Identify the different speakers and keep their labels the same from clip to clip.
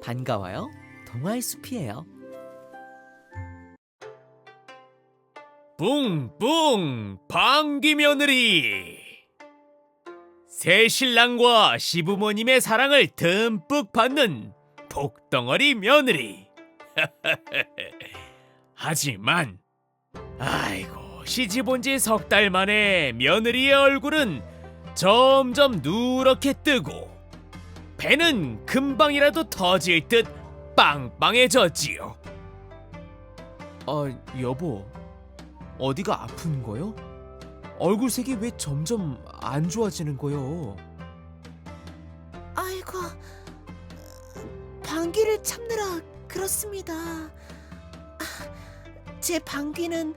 Speaker 1: 반가워요. 동화의 숲이에요.
Speaker 2: 뿡뿡 방귀 며느리. 새 신랑과 시부모님의 사랑을 듬뿍 받는 복덩어리 며느리. 하지만 아이고, 시집 온 지 석 달 만에 며느리의 얼굴은 점점 누렇게 뜨고 배는 금방이라도 터질 듯 빵빵해졌지요.
Speaker 1: 여보, 어디가 아픈 거요? 얼굴색이 왜 점점 안 좋아지는 거요?
Speaker 3: 아이고, 방귀를 참느라 그렇습니다. 제 방귀는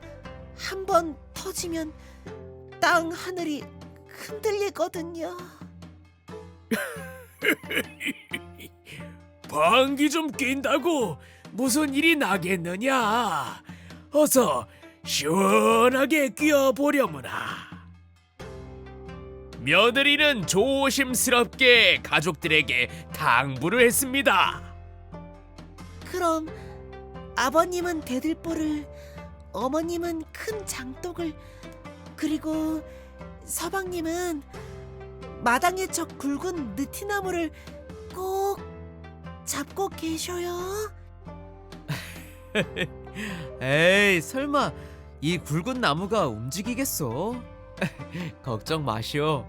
Speaker 3: 한 번 터지면 땅 하늘이 흔들리거든요.
Speaker 2: 방귀 좀 낀다고 무슨 일이 나겠느냐? 어서 시원하게 뀌어보려무나. 며느리는 조심스럽게 가족들에게 당부를 했습니다.
Speaker 3: 그럼 아버님은 대들보를, 어머님은 큰 장독을, 그리고 서방님은 마당에 저 굵은 느티나무를 꼭 잡고 계셔요.
Speaker 1: 에이, 설마 이 굵은 나무가 움직이겠어? 걱정 마시오.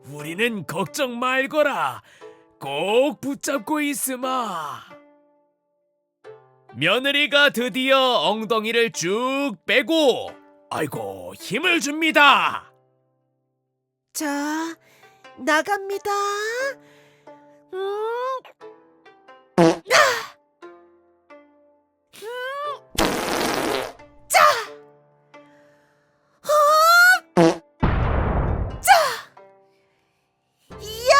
Speaker 2: 우리는 걱정 말거라. 꼭 붙잡고 있으마. 며느리가 드디어 엉덩이를 쭉 빼고 아이고 힘을 줍니다.
Speaker 3: 자, 나갑니다. 자! 자! 야!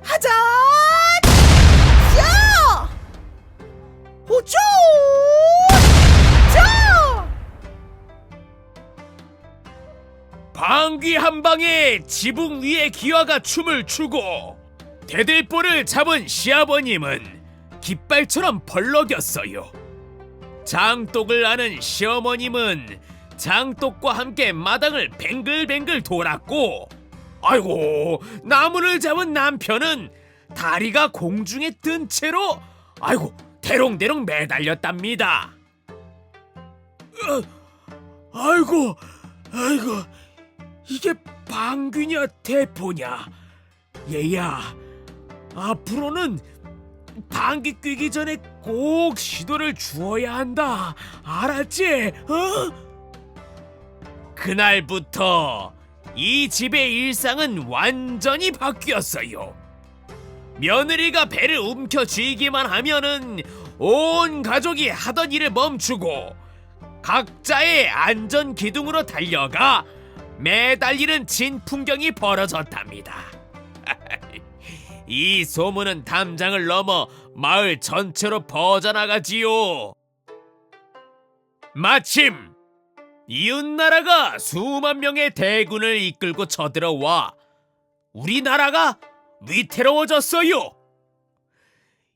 Speaker 3: 하자! 야! 호조! 자!
Speaker 2: 방귀 한 방에 지붕 위에 기와가 춤을 추고 대들보를 잡은 시아버님은 깃발처럼 벌럭였어요. 장독을 아는 시어머님은 장독과 함께 마당을 뱅글뱅글 돌았고, 아이고, 나무를 잡은 남편은 다리가 공중에 뜬 채로 아이고 대롱대롱 매달렸답니다. 아이고, 이게 방귀냐 대포냐? 얘야, 앞으로는 방귀 뀌기 전에 꼭 시도를 주어야 한다. 알았지? 그날부터 이 집의 일상은 완전히 바뀌었어요. 며느리가 배를 움켜쥐기만 하면은 온 가족이 하던 일을 멈추고 각자의 안전 기둥으로 달려가 매달리는 진풍경이 벌어졌답니다. 이 소문은 담장을 넘어 마을 전체로 퍼져나가지요. 마침 이웃나라가 수만 명의 대군을 이끌고 쳐들어와 우리나라가 위태로워졌어요.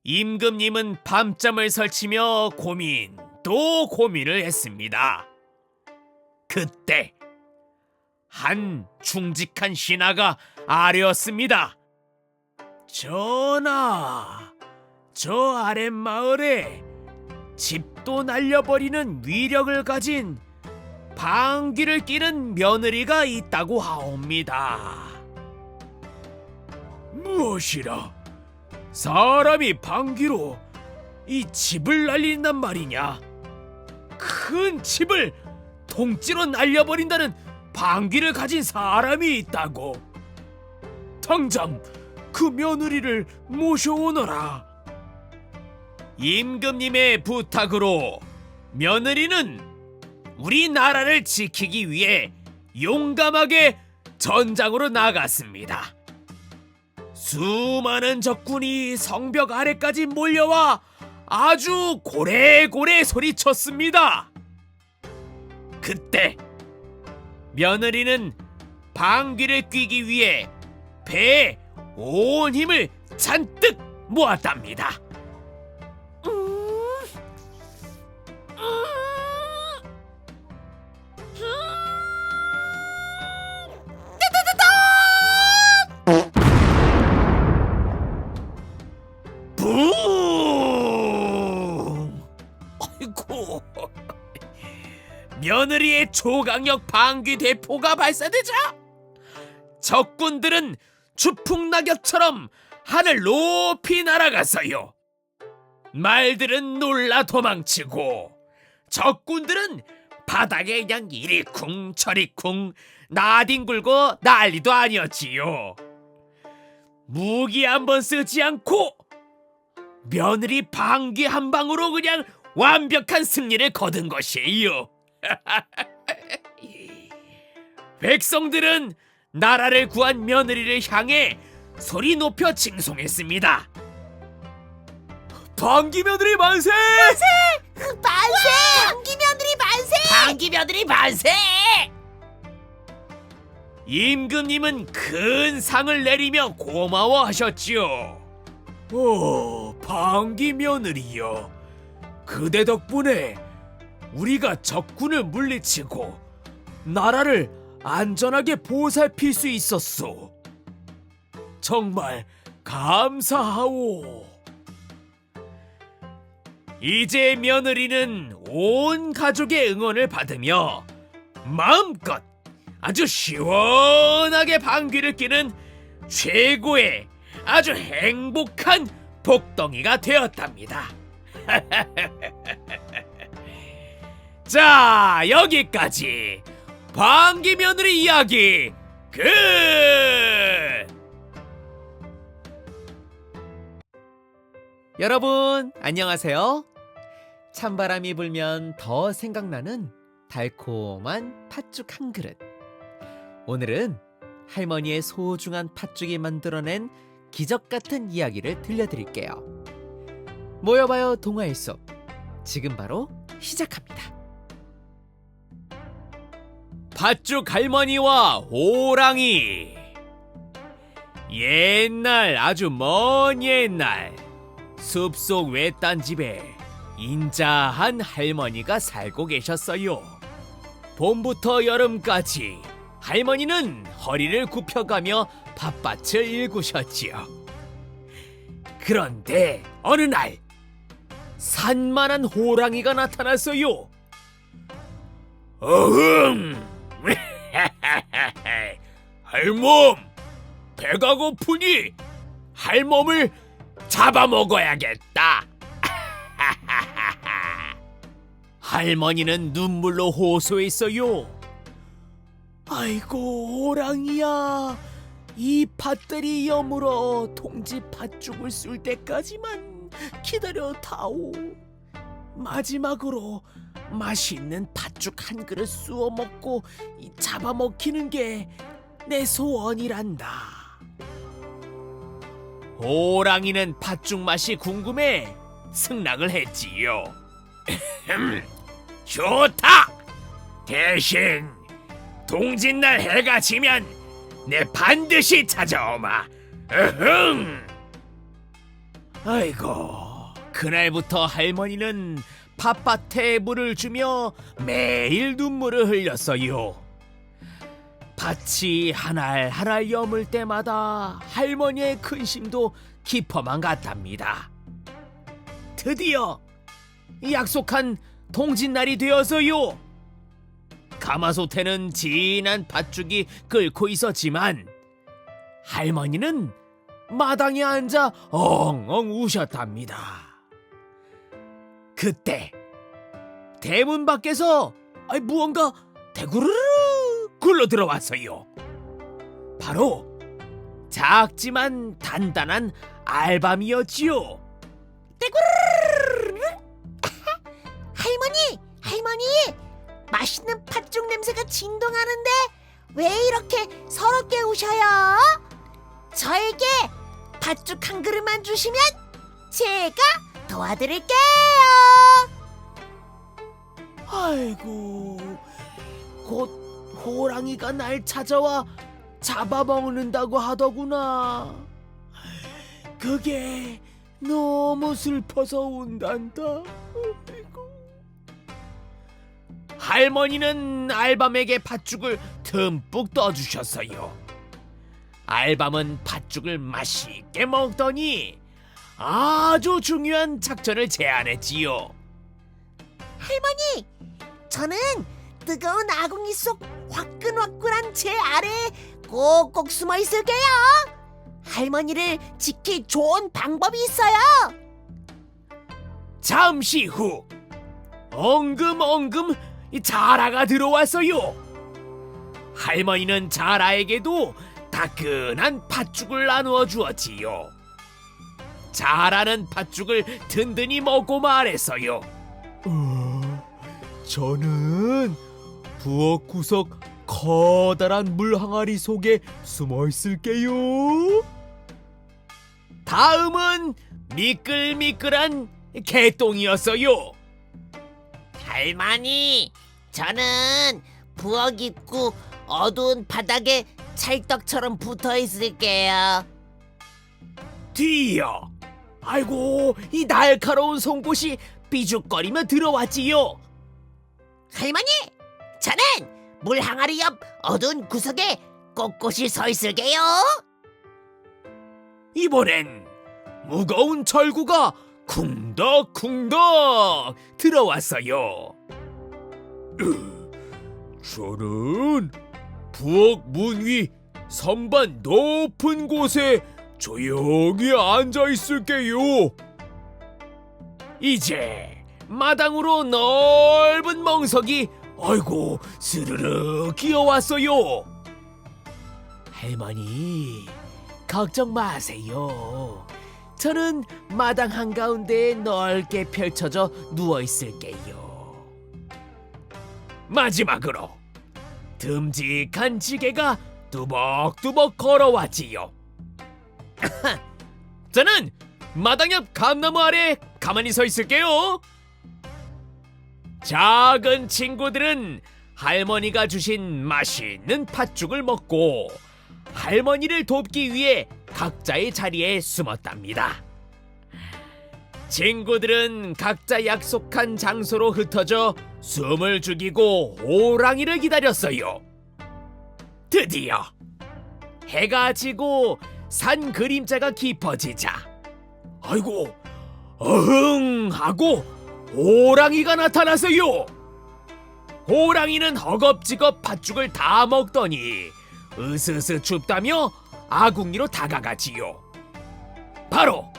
Speaker 2: 임금님은 밤잠을 설치며 고민 또 고민을 했습니다. 그때 한 충직한 신하가 아뢰었습니다. 전하, 저 아랫마을에 집도 날려버리는 위력을 가진 방귀를 뀌는 며느리가 있다고 하옵니다. 무엇이라? 사람이 방귀로 이 집을 날린단 말이냐? 큰 집을 통째로 날려버린다는 방귀를 가진 사람이 있다고. 당장 그 며느리를 모셔오너라. 임금님의 부탁으로 며느리는 우리나라를 지키기 위해 용감하게 전장으로 나갔습니다. 수많은 적군이 성벽 아래까지 몰려와 아주 고래고래 소리쳤습니다. 그때 며느리는 방귀를 뀌기 위해 배에 온 힘을 잔뜩 모았답니다. 붕! 아이고, 며느리의 초강력 방귀 대포가 발사되자 적군들은 주풍낙엽처럼 하늘 높이 날아갔어요. 말들은 놀라 도망치고 적군들은 바닥에 그냥 이리쿵 저리쿵 나뒹굴고 난리도 아니었지요. 무기 한번 쓰지 않고 며느리 방귀 한 방으로 그냥 완벽한 승리를 거둔 것이에요. 백성들은 나라를 구한 며느리를 향해 소리 높여 칭송했습니다. 방귀 며느리 만세!
Speaker 3: 만세! 방귀 며느리 만세!
Speaker 2: 방귀 며느리 만세! 임금님은 큰 상을 내리며 고마워하셨지요. 오, 방귀 며느리여, 그대 덕분에 우리가 적군을 물리치고 나라를 안전하게 보살필 수 있었소. 정말 감사하오. 이제 며느리는 온 가족의 응원을 받으며 마음껏 아주 시원하게 방귀를 뀌는 최고의 아주 행복한 복덩이가 되었답니다. 자, 여기까지 방귀 며느리 이야기 끝!
Speaker 1: 여러분 안녕하세요. 찬바람이 불면 더 생각나는 달콤한 팥죽 한 그릇. 오늘은 할머니의 소중한 팥죽이 만들어낸 기적 같은 이야기를 들려드릴게요. 모여봐요 동화의 숲. 지금 바로 시작합니다.
Speaker 2: 팥죽 할머니와 호랑이. 옛날, 아주 먼 옛날, 숲속 외딴 집에 인자한 할머니가 살고 계셨어요. 봄부터 여름까지 할머니는 허리를 굽혀가며 팥밭을 일구셨지요. 그런데 어느 날 산만한 호랑이가 나타났어요. 어흥! 할멈! 배가 고프니 할멈을 잡아먹어야겠다. 할머니는 눈물로 호소했어요. 아이고 호랑이야, 이 팥들이 여물어 동지 팥죽을 쏠 때까지만 기다려 다오. 마지막으로 맛있는 팥죽 한 그릇 쑤어 먹고 잡아먹히는 게 내 소원이란다. 호랑이는 팥죽 맛이 궁금해 승낙을 했지요. 좋다. 대신 동짓날 해가 지면 내 반드시 찾아오마. 으흥. 아이고, 그날부터 할머니는 팥밭에 물을 주며 매일 눈물을 흘렸어요. 밭이 한 알 한 알 여물 때마다 할머니의 근심도 깊어만 갔답니다. 드디어 약속한 동짓날이 되어서요. 가마솥에는 진한 팥죽이 끓고 있었지만 할머니는 마당에 앉아 엉엉 우셨답니다. 그때 대문 밖에서 무언가 대구르르 굴러 들어왔어요. 바로 작지만 단단한 알밤이었지요.
Speaker 3: 할머니, 맛있는 팥죽 냄새가 진동하는데 왜 이렇게 서럽게 우셔요? 저에게 팥죽 한 그릇만 주시면 제가 도와드릴게요.
Speaker 1: 아이고, 곧 호랑이가 날 찾아와
Speaker 2: 잡아먹는다고 하더구나. 그게 너무 슬퍼서 운단다. 아이고. 할머니는 알밤에게 팥죽을 듬뿍 떠주셨어요. 알밤은 팥죽을 맛있게 먹더니 아주 중요한 작전을 제안했지요.
Speaker 3: 할머니, 저는 뜨거운 아궁이 속 화끈화끈한 제 아래에 꼭꼭 숨어 있을게요. 할머니를 지킬 좋은 방법이 있어요.
Speaker 2: 잠시 후 엉금엉금 자라가 들어왔어요. 할머니는 자라에게도 따끈한 팥죽을 나누어 주었지요. 자라는 팥죽을 든든히 먹고 말했어요.
Speaker 1: 저는 부엌구석 커다란 물 항아리 속에 숨어 있을게요.
Speaker 2: 다음은 미끌미끌한 개똥이었어요.
Speaker 3: 할머니, 저는 부엌 입구 어두운 바닥에 찰떡처럼 붙어 있을게요.
Speaker 2: 뒤이어. 아이고, 이 날카로운 송곳이 삐죽거리며 들어왔지요.
Speaker 3: 할머니, 저는 물 항아리 옆 어두운 구석에 꼿꼿이 서 있을게요.
Speaker 2: 이번엔 무거운 절구가 쿵덕쿵덕 들어왔어요.
Speaker 1: 저는 부엌 문 위 선반 높은 곳에 조용히 앉아 있을게요.
Speaker 2: 이제 마당으로 넓은 멍석이 아이고 스르르 기어왔어요. 할머니, 걱정 마세요. 저는 마당 한가운데에 넓게 펼쳐져 누워 있을게요. 마지막으로 듬직한 지게가 뚜벅뚜벅 걸어왔지요. 저는 마당 옆 감나무 아래 가만히 서 있을게요. 작은 친구들은 할머니가 주신 맛있는 팥죽을 먹고 할머니를 돕기 위해 각자의 자리에 숨었답니다. 친구들은 각자 약속한 장소로 흩어져 숨을 죽이고 호랑이를 기다렸어요. 드디어 해가 지고 산 그림자가 깊어지자 아이고 어흥 하고 호랑이가 나타났어요. 호랑이는 허겁지겁 팥죽을 다 먹더니 으스스 춥다며 아궁이로 다가가지요. 바로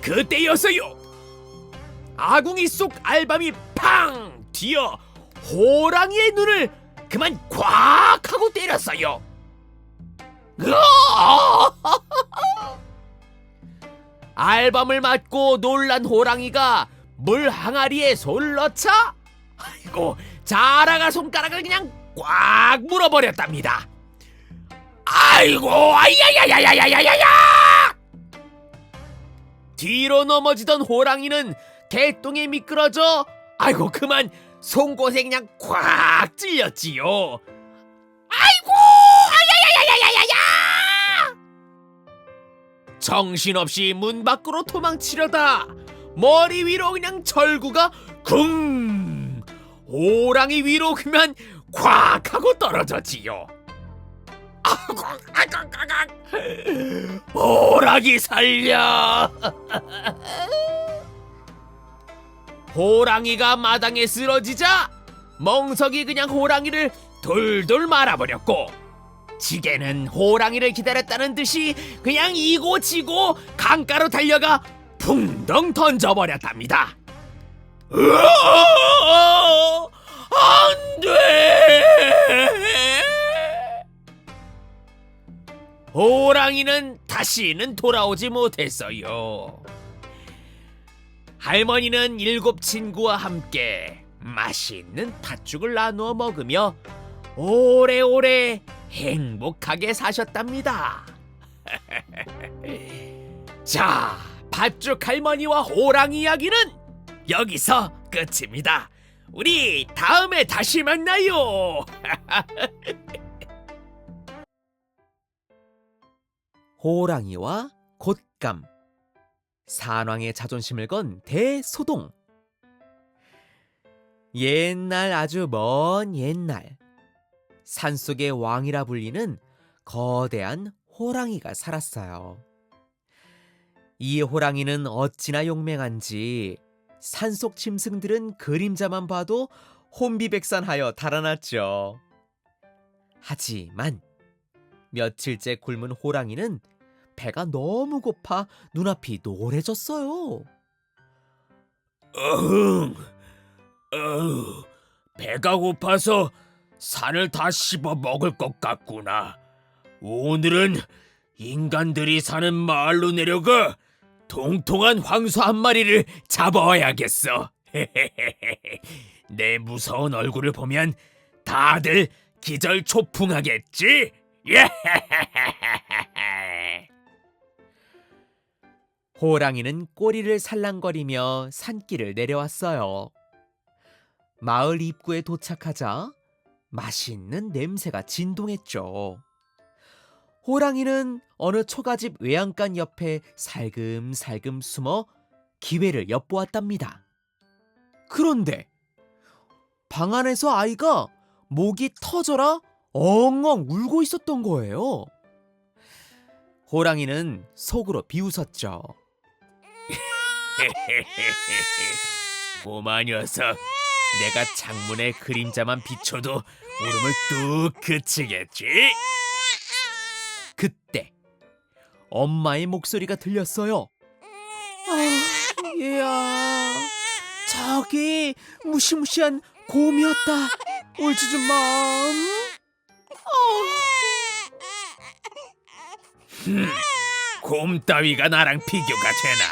Speaker 2: 그때였어요. 아궁이 속 알밤이 팡 튀어 호랑이의 눈을 그만 콱 하고 때렸어요. 알밤을 맞고 놀란 호랑이가 물 항아리에 손을 넣자 아이고 자라가 손가락을 그냥 꽉 물어버렸답니다. 아이고 아야야야야야야야야! 뒤로 넘어지던 호랑이는 개똥에 미끄러져 아이고 그만 송곳에 그냥 꽉 찔렸지요. 아이고 아야야야야야야야! 정신없이 문 밖으로 도망치려다 머리 위로 그냥 절구가 쿵! 호랑이 위로 그만 콱 하고 떨어졌지요. 호랑이 살려! 호랑이가 마당에 쓰러지자 멍석이 그냥 호랑이를 돌돌 말아버렸고 지게는 호랑이를 기다렸다는 듯이 그냥 이고지고 강가로 달려가 붕덩 던져버렸답니다. 안 돼! 호랑이는 다시는 돌아오지 못했어요. 할머니는 7 친구와 함께 맛있는 팥죽을 나누어 먹으며 오래오래 행복하게 사셨답니다. 자, 팥죽 할머니와 호랑이 이야기는 여기서 끝입니다. 우리 다음에 다시 만나요.
Speaker 1: 호랑이와 곶감, 산왕의 자존심을 건 대소동. 옛날, 아주 먼 옛날, 산속의 왕이라 불리는 거대한 호랑이가 살았어요. 이 호랑이는 어찌나 용맹한지 산속 짐승들은 그림자만 봐도 혼비백산하여 달아났죠. 하지만 며칠째 굶은 호랑이는 배가 너무 고파 눈앞이 노래졌어요.
Speaker 2: 배가 고파서 산을 다 씹어 먹을 것 같구나. 오늘은 인간들이 사는 마을로 내려가 통통한 황소 한 마리를 잡아와야겠어. 내 무서운 얼굴을 보면 다들 기절초풍하겠지?
Speaker 1: 호랑이는 꼬리를 살랑거리며 산길을 내려왔어요. 마을 입구에 도착하자 맛있는 냄새가 진동했죠. 호랑이는 어느 초가집 외양간 옆에 살금살금 숨어 기회를 엿보았답니다. 그런데 방 안에서 아이가 목이 터져라 엉엉 울고 있었던 거예요. 호랑이는 속으로 비웃었죠.
Speaker 2: 꼬마 녀석, 내가 창문에 그림자만 비춰도 울음을 뚝 그치겠지?
Speaker 1: 그때 엄마의 목소리가 들렸어요. 얘야, 저기 무시무시한 곰이었다. 울지 좀 마.
Speaker 2: 곰 따위가 나랑 비교가 되나?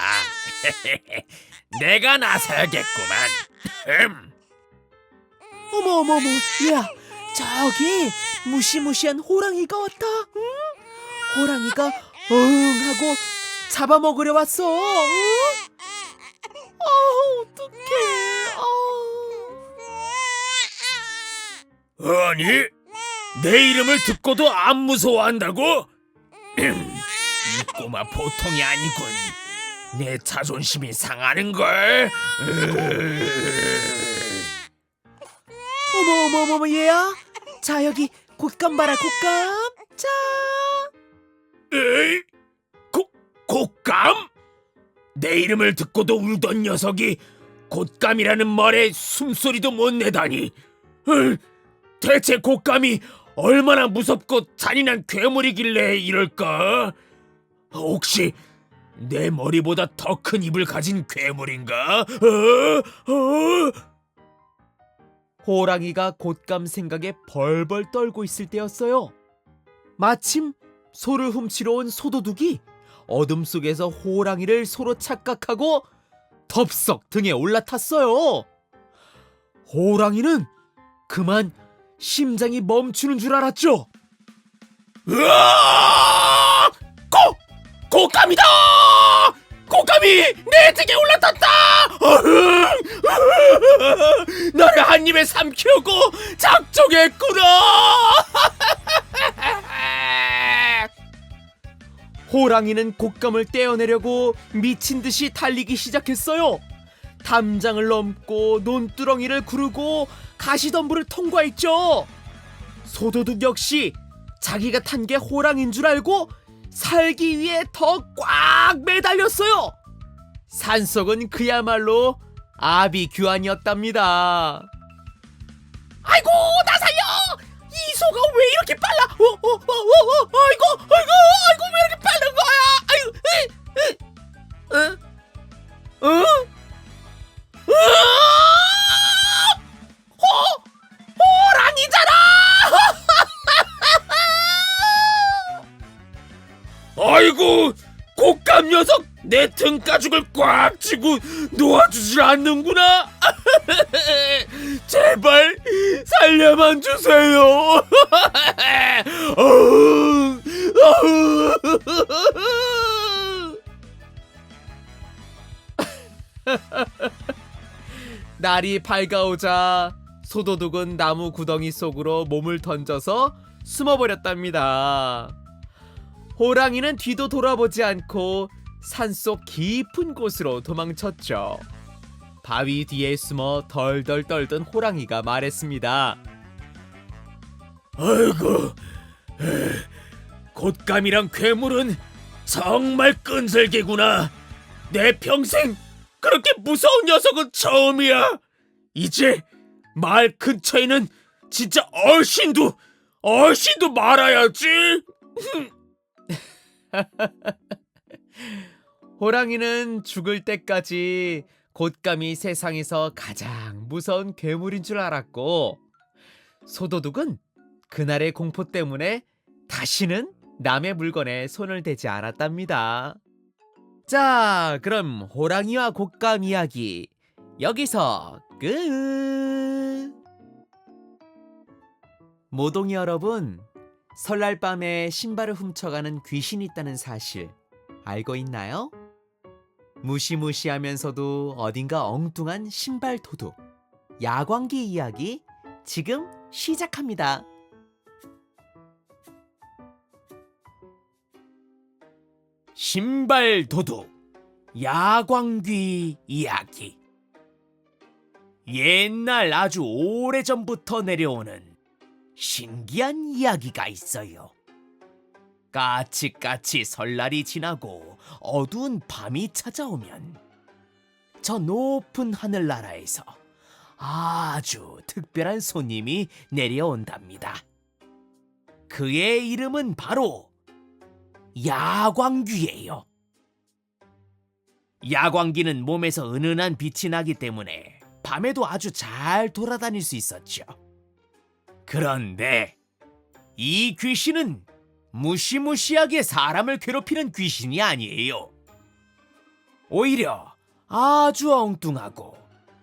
Speaker 2: 내가 나서야겠구만.
Speaker 1: 어머, 얘야, 저기 무시무시한 호랑이가 왔다. 응? 호랑이가 하고 잡아먹으려 왔어. 응? 어떡해.
Speaker 2: 아니, 내 이름을 듣고도 안 무서워한다고? 이 꼬마 보통이 아니군. 내 자존심이 상하는걸.
Speaker 1: 어머, 얘야. 자, 여기 곶감 봐라, 곶감. 자.
Speaker 2: 에이? 곶감? 내 이름을 듣고도 울던 녀석이 곶감이라는 말에 숨소리도 못 내다니. 대체 곶감이 얼마나 무섭고 잔인한 괴물이길래 이럴까? 혹시 내 머리보다 더 큰 입을 가진 괴물인가?
Speaker 1: 호랑이가 곶감 생각에 벌벌 떨고 있을 때였어요. 마침 소를 훔치러 온 소도둑이 어둠 속에서 호랑이를 소로 착각하고 덥석 등에 올라탔어요. 호랑이는 그만 심장이 멈추는 줄 알았죠.
Speaker 2: 으아! 곶감이다! 곶감이 내 등에 올라탔다! 나를 한 입에 삼키려고 작정했구나!
Speaker 1: 호랑이는 곶감을 떼어내려고 미친 듯이 달리기 시작했어요. 담장을 넘고 논두렁이를 구르고 가시덤불을 통과했죠. 소도둑 역시 자기가 탄 게 호랑이인 줄 알고 살기 위해 더 꽉 매달렸어요. 산속은 그야말로 아비규환이었답니다. 아이고, 나 살려! 이 소가 왜 이렇게 빨라? 아이고, 왜 이렇게 빠른 거야? 아이고, 호랑이잖아!
Speaker 2: 아이고, 곶감 녀석 내 등가죽을 꽉 쥐고 놓아주질 않는구나. 제발 살려만 주세요.
Speaker 1: 날이 밝아오자 소도둑은 나무 구덩이 속으로 몸을 던져서 숨어버렸답니다. 호랑이는 뒤도 돌아보지 않고 산속 깊은 곳으로 도망쳤죠. 바위 뒤에 숨어 덜덜 떨던 호랑이가 말했습니다.
Speaker 2: 아이고, 곶감이랑 괴물은 정말 끈질기구나. 내 평생 그렇게 무서운 녀석은 처음이야. 이제 마을 근처에는 진짜 얼씬도 말아야지.
Speaker 1: 호랑이는 죽을 때까지 곶감이 세상에서 가장 무서운 괴물인 줄 알았고, 소도둑은 그날의 공포 때문에 다시는 남의 물건에 손을 대지 않았답니다. 자, 그럼 호랑이와 곶감 이야기 여기서 끝! 모동이 여러분, 설날 밤에 신발을 훔쳐가는 귀신이 있다는 사실 알고 있나요? 무시무시하면서도 어딘가 엉뚱한 신발 도둑, 야광기 이야기 지금 시작합니다.
Speaker 2: 신발 도둑, 야광귀 이야기. 옛날 아주 오래전부터 내려오는 신기한 이야기가 있어요. 까치까치 설날이 지나고 어두운 밤이 찾아오면 저 높은 하늘나라에서 아주 특별한 손님이 내려온답니다. 그의 이름은 바로 야광귀예요. 야광귀는 몸에서 은은한 빛이 나기 때문에 밤에도 아주 잘 돌아다닐 수 있었죠. 그런데 이 귀신은 무시무시하게 사람을 괴롭히는 귀신이 아니에요. 오히려 아주 엉뚱하고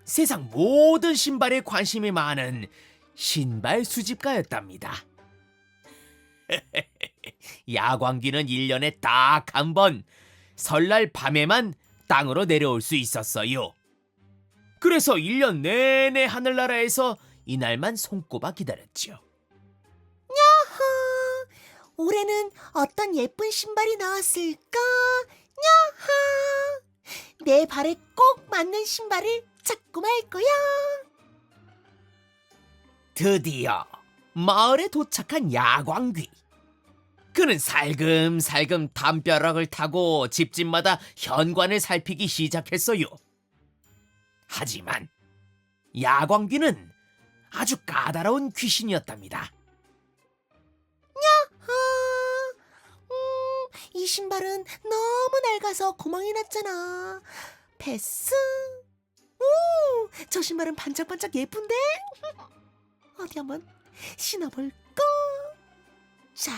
Speaker 2: 세상 모든 신발에 관심이 많은 신발 수집가였답니다. 야광귀는 1년에 딱 한 번 설날 밤에만 땅으로 내려올 수 있었어요. 그래서 1년 내내 하늘나라에서 이날만 손꼽아 기다렸죠.
Speaker 3: 올해는 어떤 예쁜 신발이 나왔을까? 야하! 내 발에 꼭 맞는 신발을 찾고 말 거야.
Speaker 2: 드디어 마을에 도착한 야광귀. 그는 살금살금 담벼락을 타고 집집마다 현관을 살피기 시작했어요. 하지만 야광귀는 아주 까다로운 귀신이었답니다.
Speaker 3: 이 신발은 너무 낡아서 구멍이 났잖아. 패스. 저 신발은 반짝반짝 예쁜데? 어디 한번 신어볼까? 자,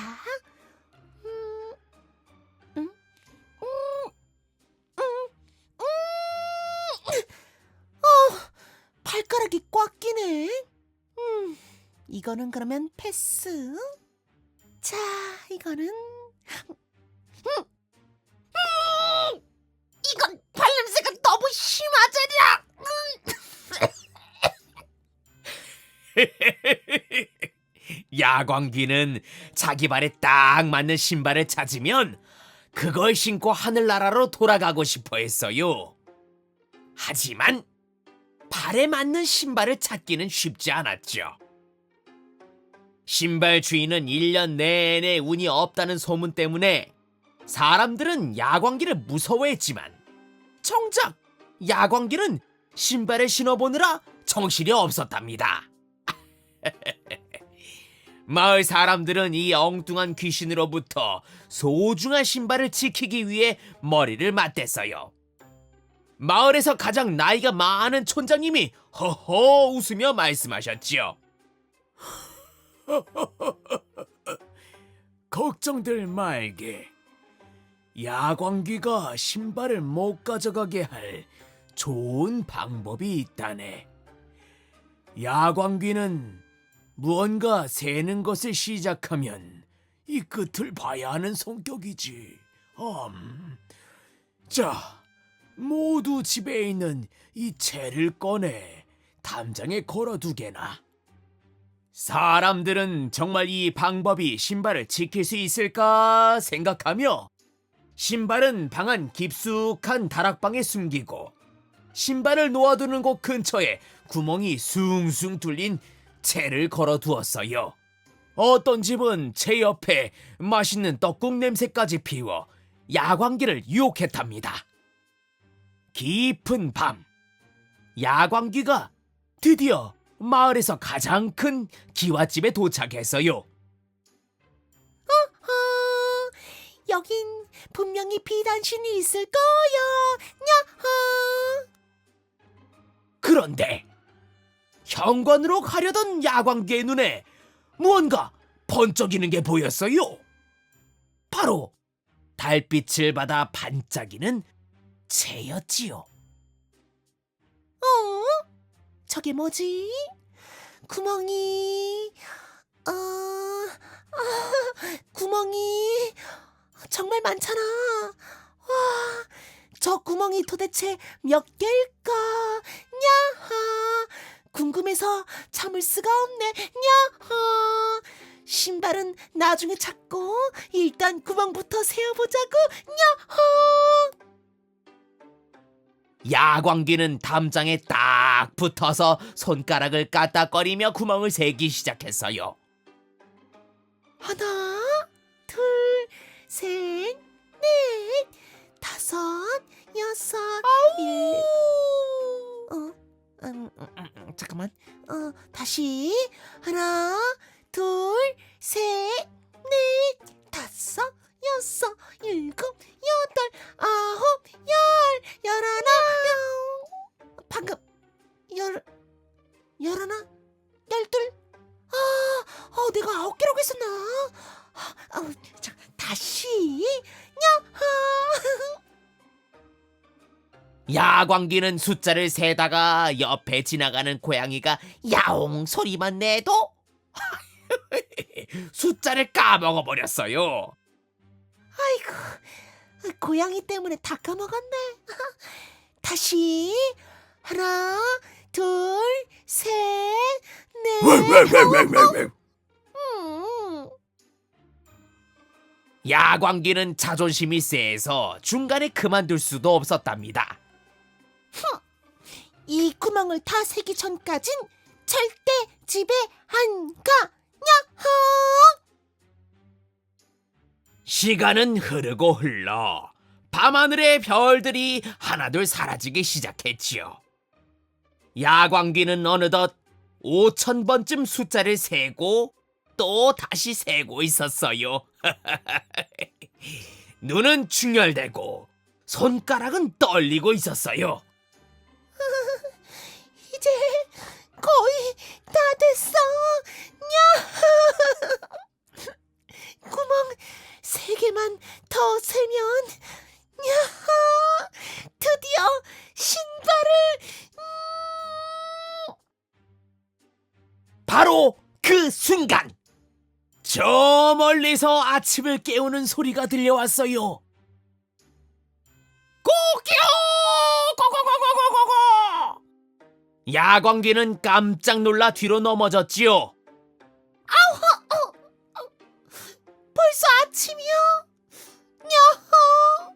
Speaker 3: 발가락이 꽉 끼네. 이거는 그러면 패스. 자, 이거는 이건 발냄새가 너무 심하잖아.
Speaker 2: 야광귀는 자기 발에 딱 맞는 신발을 찾으면 그걸 신고 하늘나라로 돌아가고 싶어 했어요. 하지만 발에 맞는 신발을 찾기는 쉽지 않았죠. 신발 주인은 1년 내내 운이 없다는 소문 때문에 사람들은 야광귀를 무서워했지만 정작 야광귀는 신발을 신어보느라 정신이 없었답니다. 마을 사람들은 이 엉뚱한 귀신으로부터 소중한 신발을 지키기 위해 머리를 맞댔어요. 마을에서 가장 나이가 많은 촌장님이 허허 웃으며 말씀하셨지요. 걱정들 말게. 야광귀가 신발을 못 가져가게 할 좋은 방법이 있다네. 야광귀는 무언가 새는 것을 시작하면 이 끝을 봐야 하는 성격이지. 자, 모두 집에 있는 이 채를 꺼내 담장에 걸어두게나. 사람들은 정말 이 방법이 신발을 지킬 수 있을까 생각하며 신발은 방 안 깊숙한 다락방에 숨기고 신발을 놓아두는 곳 근처에 구멍이 숭숭 뚫린 채를 걸어두었어요. 어떤 집은 채 옆에 맛있는 떡국 냄새까지 피워 야광기를 유혹했답니다. 깊은 밤, 야광귀가 드디어 마을에서 가장 큰 기와집에 도착했어요.
Speaker 3: 여긴 분명히 비단신이 있을 거야. 야호!
Speaker 2: 그런데 현관으로 가려던 야광귀의 눈에 무언가 번쩍이는 게 보였어요. 바로 달빛을 받아 반짝이는 채였지요.
Speaker 3: 저게 뭐지? 구멍이 구멍이 정말 많잖아. 와, 저 구멍이 도대체 몇 개일까? 야하, 궁금해서 참을 수가 없네. 야하, 신발은 나중에 찾고 일단 구멍부터 세어보자고. 야하.
Speaker 2: 야광귀는 담장에 딱 붙어서 손가락을 까딱거리며 구멍을 세기 시작했어요.
Speaker 3: 하나, 둘, 셋, 넷, 다섯, 여섯, 잠깐만. 다시. 하나, 둘, 셋, 넷, 다섯, 여섯, 일곱, 여덟, 아홉, 열, 열하나, 방금 열하나, 열둘. 내가 9개라고 했었나? 자, 다시.
Speaker 2: 야광귀는 숫자를 세다가 옆에 지나가는 고양이가 야옹 소리만 내도 숫자를 까먹어 버렸어요.
Speaker 3: 아이고, 고양이 때문에 다 까먹었네. 다시. 하나, 둘, 셋, 넷.
Speaker 2: 야광귀는 자존심이 세서 중간에 그만둘 수도 없었답니다.
Speaker 3: 이 구멍을 다 세기 전까진 절대 집에 안 가. 야호!
Speaker 2: 시간은 흐르고 흘러 밤하늘의 별들이 하나둘 사라지기 시작했지요. 야광귀는 어느덧 5,000번쯤 숫자를 세고 또 다시 세고 있었어요. 눈은 충혈되고 손가락은 떨리고 있었어요.
Speaker 3: 이제 거의 다 됐어. 야! 구멍 3개만 더 세면 야! 드디어 신발을
Speaker 2: 바로 그 순간 저 멀리서 아침을 깨우는 소리가 들려왔어요. 꼬끼요! 고고고고고고고! 야광귀는 깜짝 놀라 뒤로 넘어졌지요.
Speaker 3: 벌써 아침이야. 야호!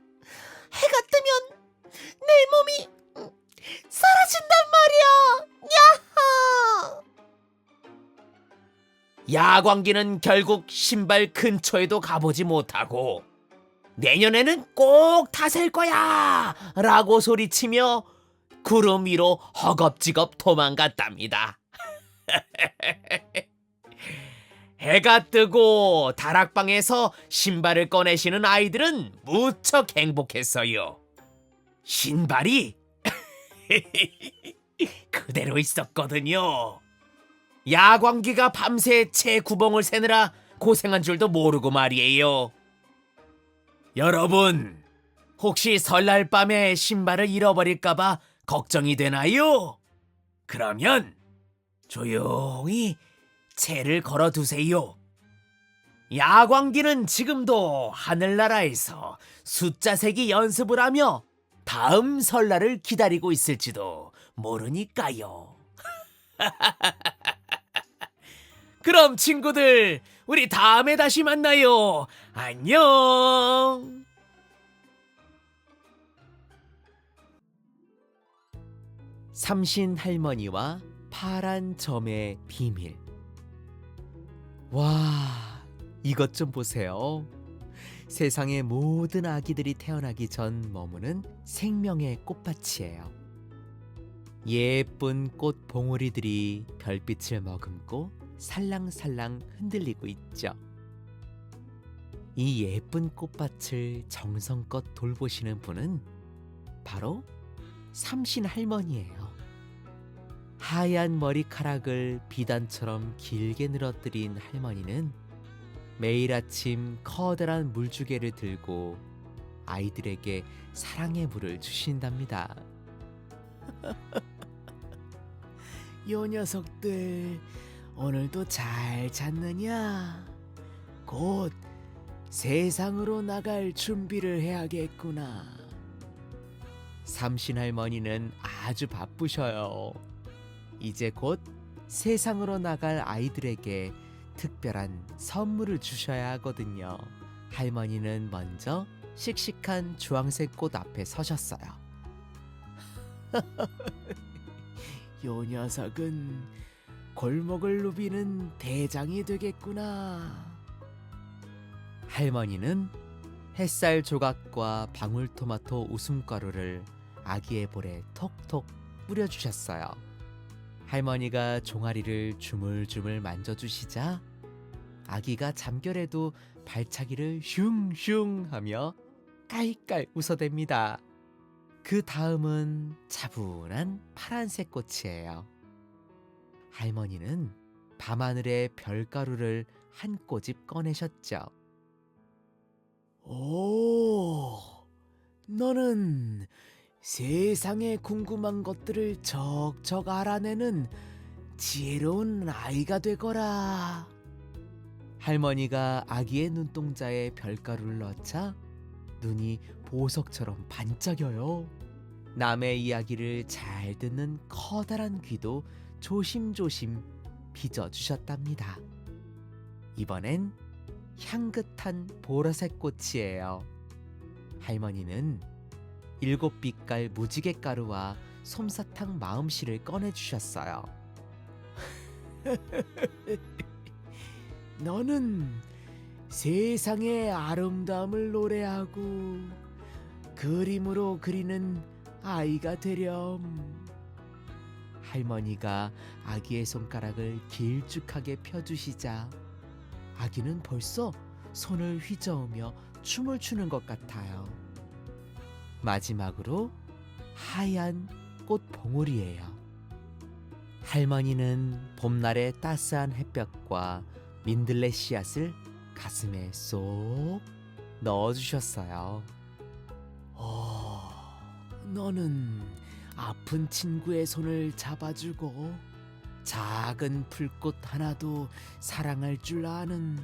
Speaker 3: 해가 뜨면 내 몸이 사라진단 말이야. 야호!
Speaker 2: 야광귀는 결국 신발 근처에도 가보지 못하고 내년에는 꼭 다 셀 거야 라고 소리치며 구름 위로 허겁지겁 도망갔답니다. 해가 뜨고 다락방에서 신발을 꺼내시는 아이들은 무척 행복했어요. 신발이 그대로 있었거든요. 야광귀가 밤새 채 구멍을 세느라 고생한 줄도 모르고 말이에요. 여러분, 혹시 설날 밤에 신발을 잃어버릴까봐 걱정이 되나요? 그러면 조용히 채를 걸어두세요. 야광귀는 지금도 하늘나라에서 숫자 세기 연습을 하며 다음 설날을 기다리고 있을지도 모르니까요. 그럼 친구들, 우리 다음에 다시 만나요. 안녕.
Speaker 1: 삼신 할머니와 파란 점의 비밀. 와, 이것 좀 보세요. 세상의 모든 아기들이 태어나기 전 머무는 생명의 꽃밭이에요. 예쁜 꽃 봉오리들이 별빛을 머금고 살랑살랑 흔들리고 있죠. 이 예쁜 꽃밭을 정성껏 돌보시는 분은 바로 삼신 할머니예요. 하얀 머리카락을 비단처럼 길게 늘어뜨린 할머니는 매일 아침 커다란 물주개를 들고 아이들에게 사랑의 물을 주신답니다.
Speaker 4: 요 녀석들 오늘도 잘 잤느냐? 곧 세상으로 나갈 준비를 해야겠구나.
Speaker 1: 삼신 할머니는 아주 바쁘셔요. 이제 곧 세상으로 나갈 아이들에게 특별한 선물을 주셔야 하거든요. 할머니는 먼저 씩씩한 주황색 꽃 앞에 서셨어요.
Speaker 4: 요 녀석은 골목을 누비는 대장이 되겠구나.
Speaker 1: 할머니는 햇살 조각과 방울토마토 웃음가루를 아기의 볼에 톡톡 뿌려주셨어요. 할머니가 종아리를 주물주물 만져주시자 아기가 잠결에도 발차기를 슝슝 하며 깔깔 웃어댑니다. 그 다음은 차분한 파란색 꽃이에요. 할머니는 밤하늘의 별가루를 한 꼬집 꺼내셨죠.
Speaker 4: 오, 너는 세상에 궁금한 것들을 척척 알아내는 지혜로운 아이가 되거라.
Speaker 1: 할머니가 아기의 눈동자에 별가루를 넣자 눈이 보석처럼 반짝여요. 남의 이야기를 잘 듣는 커다란 귀도 조심조심 빚어주셨답니다. 이번엔 향긋한 보라색 꽃이에요. 할머니는 7빛깔 무지개 가루와 솜사탕 마음씨를 꺼내주셨어요.
Speaker 4: 너는 세상의 아름다움을 노래하고 그림으로 그리는 아이가 되렴.
Speaker 1: 할머니가 아기의 손가락을 길쭉하게 펴주시자 아기는 벌써 손을 휘저으며 춤을 추는 것 같아요. 마지막으로 하얀 꽃 봉오리예요. 할머니는 봄날의 따스한 햇볕과 민들레 씨앗을 가슴에 쏙 넣어주셨어요.
Speaker 4: 너는 아픈 친구의 손을 잡아주고 작은 풀꽃 하나도 사랑할 줄 아는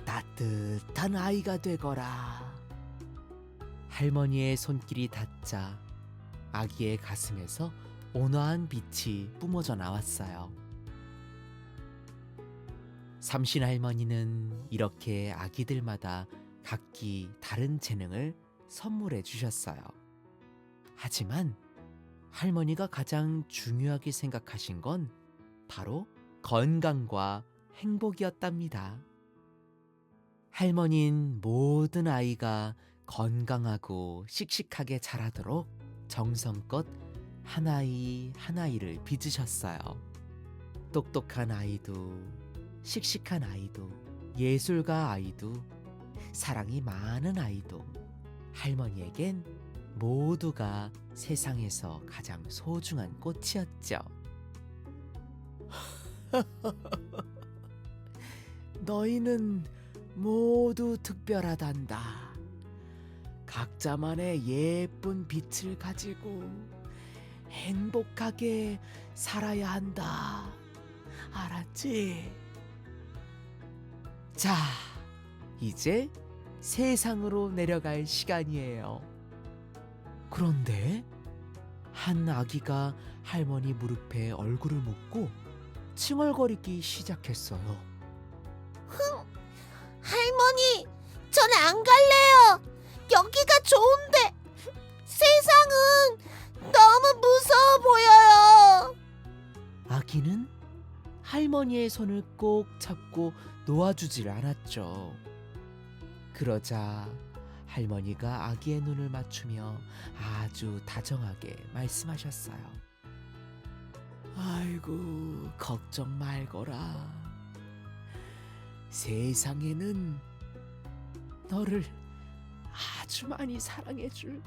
Speaker 4: 따뜻한 아이가 되거라.
Speaker 1: 할머니의 손길이 닿자 아기의 가슴에서 온화한 빛이 뿜어져 나왔어요. 삼신 할머니는 이렇게 아기들마다 각기 다른 재능을 선물해 주셨어요. 하지만 할머니가 가장 중요하게 생각하신 건 바로 건강과 행복이었답니다. 할머니는 모든 아이가 건강하고 씩씩하게 자라도록 정성껏 하나이 하나이를 빚으셨어요. 똑똑한 아이도, 씩씩한 아이도, 예술가 아이도, 사랑이 많은 아이도 할머니에겐 모두가 세상에서 가장 소중한 꽃이었죠.
Speaker 4: 너희는 모두 특별하단다. 각자만의 예쁜 빛을 가지고 행복하게 살아야 한다. 알았지?
Speaker 1: 자, 이제 세상으로 내려갈 시간이에요. 그런데 한 아기가 할머니 무릎에 얼굴을 묻고 칭얼거리기 시작했어요.
Speaker 3: 안 갈래요. 여기가 좋은데 세상은 너무 무서워 보여요.
Speaker 1: 아기는 할머니의 손을 꼭 잡고 놓아주질 않았죠. 그러자 할머니가 아기의 눈을 맞추며 아주 다정하게 말씀하셨어요.
Speaker 4: 아이고, 걱정 말거라. 세상에는 너를 아주 많이 사랑해줄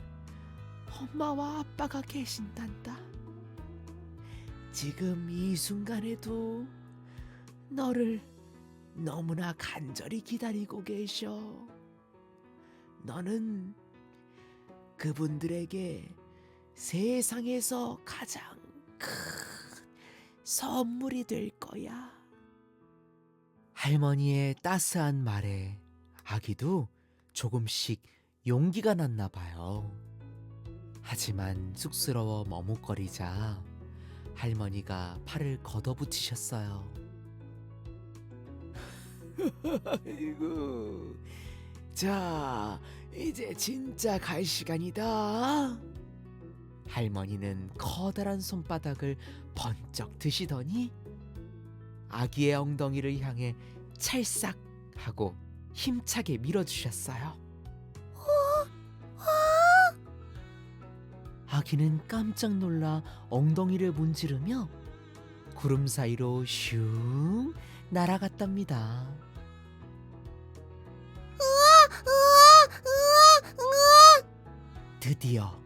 Speaker 4: 엄마와 아빠가 계신단다. 지금 이 순간에도 너를 너무나 간절히 기다리고 계셔. 너는 그분들에게 세상에서 가장 큰 선물이 될 거야.
Speaker 1: 할머니의 따스한 말에 아기도 조금씩 용기가 났나 봐요. 하지만 쑥스러워 머뭇거리자 할머니가 팔을 걷어붙이셨어요.
Speaker 4: 아이고, 자, 이제 진짜 갈 시간이다.
Speaker 1: 할머니는 커다란 손바닥을 번쩍 드시더니 아기의 엉덩이를 향해 찰싹 하고 힘차게 밀어주셨어요. 아기는 깜짝 놀라 엉덩이를 문지르며 구름 사이로 슝 날아갔답니다. 드디어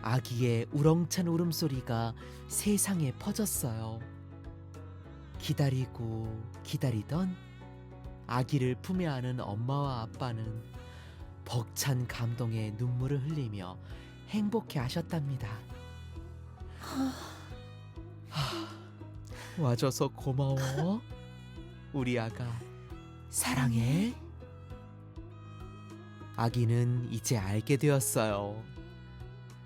Speaker 1: 아기의 우렁찬 울음소리가 세상에 퍼졌어요. 기다리고 기다리던 아기를 품에 안은 엄마와 아빠는 벅찬 감동의 눈물을 흘리며 행복해 하셨답니다. 와줘서 고마워. 우리 아가 사랑해. 아기는 이제 알게 되었어요.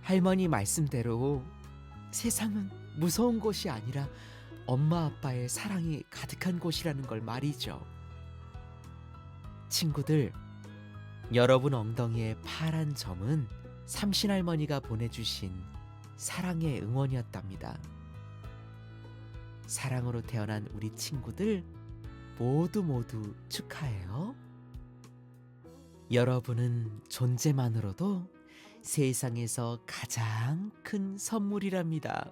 Speaker 1: 할머니 말씀대로 세상은 무서운 곳이 아니라 엄마 아빠의 사랑이 가득한 곳이라는 걸 말이죠. 친구들, 여러분 엉덩이의 파란 점은 삼신할머니가 보내주신 사랑의 응원이었답니다. 사랑으로 태어난 우리 친구들 모두 축하해요. 여러분은 존재만으로도 세상에서 가장 큰 선물이랍니다.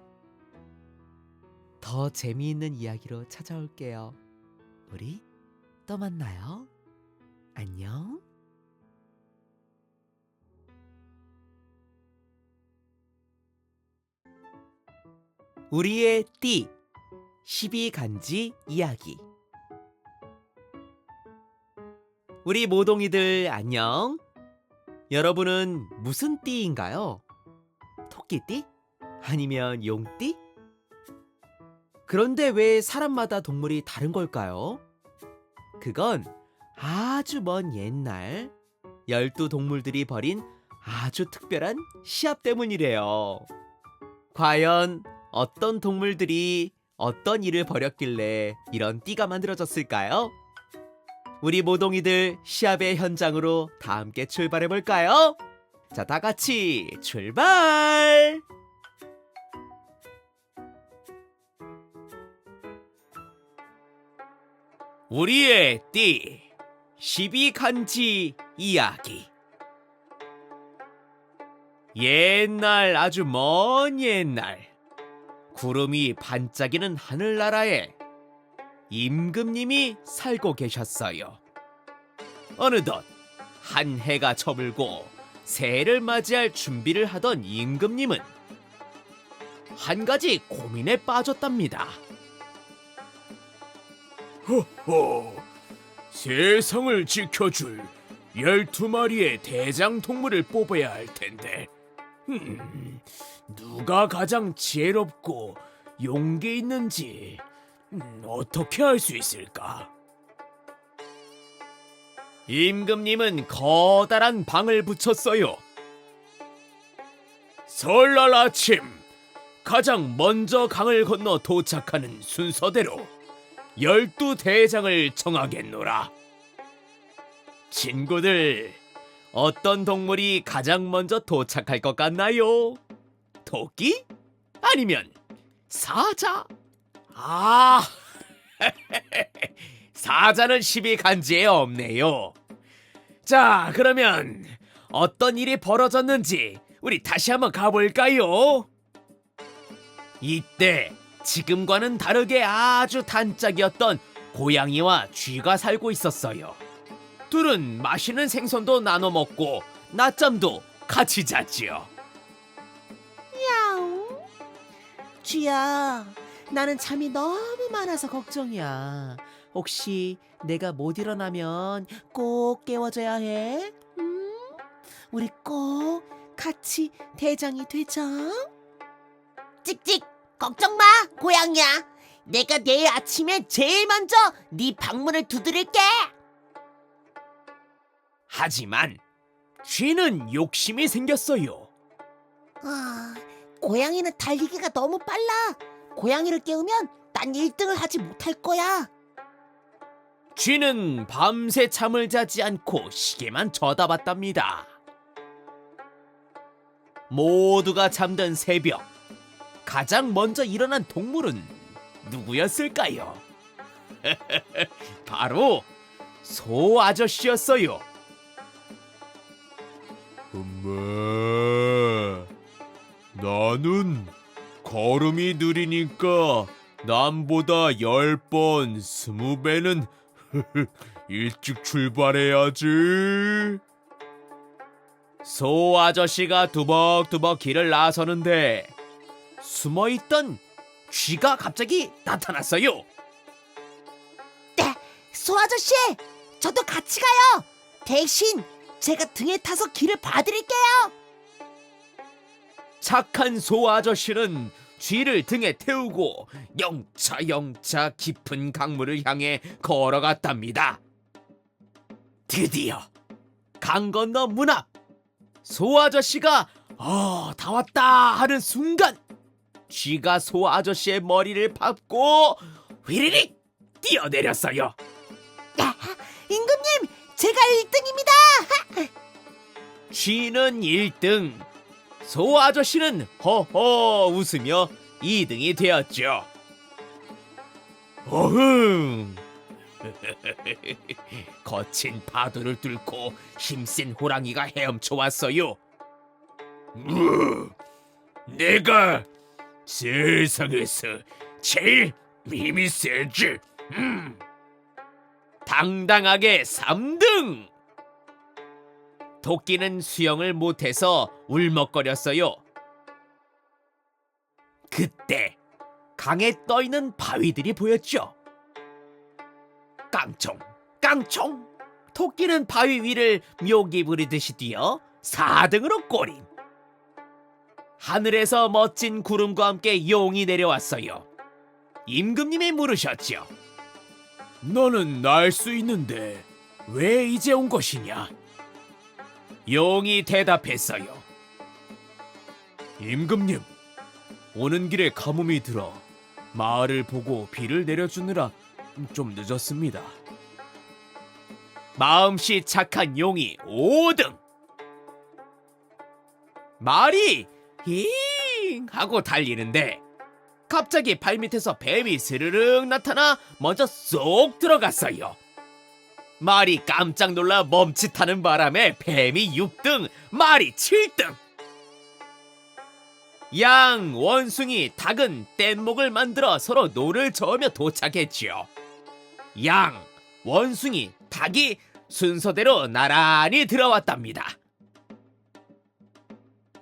Speaker 1: 더 재미있는 이야기로 찾아올게요. 우리 또 만나요. 안녕. 우리의 띠 12간지 이야기. 우리 모동이들 안녕. 여러분은 무슨 띠인가요? 토끼띠? 아니면 용띠? 그런데 왜 사람마다 동물이 다른 걸까요? 그건 아주 먼 옛날 12동물들이 벌인 아주 특별한 시합 때문이래요. 과연 어떤 동물들이 어떤 일을 벌였길래 이런 띠가 만들어졌을까요? 우리 모동이들 시합의 현장으로 다 함께 출발해 볼까요? 자, 다 같이 출발! 우리의 띠 12간지 이야기. 옛날, 아주 먼 옛날, 구름이 반짝이는 하늘나라에 임금님이 살고 계셨어요. 어느덧 한 해가 저물고 새해를 맞이할 준비를 하던 임금님은 한 가지 고민에 빠졌답니다.
Speaker 2: 호호, 세상을 지켜줄 12마리의 대장동물을 뽑아야 할 텐데 누가 가장 지혜롭고 용기 있는지 어떻게 알 수 있을까? 임금님은 커다란 방을 붙였어요. 설날 아침 가장 먼저 강을 건너 도착하는 순서대로 12대장을 정하겠노라. 친구들, 어떤 동물이 가장 먼저 도착할 것 같나요? 토끼? 아니면 사자? 아, 사자는 10이 간지에 없네요. 자, 그러면 어떤 일이 벌어졌는지 우리 다시 한번 가볼까요? 이때 지금과는 다르게 아주 단짝이었던 고양이와 쥐가 살고 있었어요. 둘은 맛있는 생선도 나눠 먹고 낮잠도 같이 잤지요.
Speaker 3: 야옹. 쥐야, 나는 잠이 너무 많아서 걱정이야. 혹시 내가 못 일어나면 꼭 깨워줘야 해? 우리 꼭 같이 대장이 되자. 찍찍, 걱정 마, 고양이야. 내가 내일 아침에 제일 먼저 네 방문을 두드릴게.
Speaker 2: 하지만 쥐는 욕심이 생겼어요.
Speaker 3: 고양이는 달리기가 너무 빨라. 고양이를 깨우면 난 1등을 하지 못할 거야.
Speaker 2: 쥐는 밤새 잠을 자지 않고 시계만 쳐다봤답니다. 모두가 잠든 새벽, 가장 먼저 일어난 동물은 누구였을까요? 바로 소 아저씨였어요.
Speaker 1: 엄마, 나는 걸음이 느리니까 남보다 10번, 20배는 일찍 출발해야지.
Speaker 2: 소 아저씨가 두벅두벅 길을 나서는데 숨어있던 쥐가 갑자기 나타났어요.
Speaker 3: 소 아저씨, 저도 같이 가요. 대신 제가 등에 타서 길을 봐드릴게요.
Speaker 2: 착한 소 아저씨는 쥐를 등에 태우고 영차영차 깊은 강물을 향해 걸어갔답니다. 드디어 강 건너 문 앞, 소 아저씨가 다 왔다 하는 순간 쥐가 소 아저씨의 머리를 밟고 휘리릭 뛰어내렸어요.
Speaker 3: 임금님, 제가 1등입니다.
Speaker 2: 쥐는 1등, 소 아저씨는 허허 웃으며 2등이 되었죠. 어흥! 거친 파도를 뚫고 힘센 호랑이가 헤엄쳐 왔어요. 내가 세상에서 제일 힘이 세지. 당당하게 3등! 토끼는 수영을 못해서 울먹거렸어요. 그때 강에 떠있는 바위들이 보였죠. 깡총, 깡총! 토끼는 바위 위를 묘기 부리듯이 뛰어 4등으로 꼬림. 하늘에서 멋진 구름과 함께 용이 내려왔어요. 임금님이 물으셨죠. 너는 날 수 있는데 왜 이제 온 것이냐? 용이 대답했어요. 임금님, 오는 길에 가뭄이 들어 마을을 보고 비를 내려주느라 좀 늦었습니다. 마음씨 착한 용이 5등. 말이 힝 하고 달리는데 갑자기 발밑에서 뱀이 스르륵 나타나 먼저 쏙 들어갔어요. 말이 깜짝 놀라 멈칫하는 바람에 뱀이 6등, 말이 7등. 양, 원숭이, 닭은 뗏목을 만들어 서로 노를 저으며 도착했지요. 양, 원숭이, 닭이 순서대로 나란히 들어왔답니다.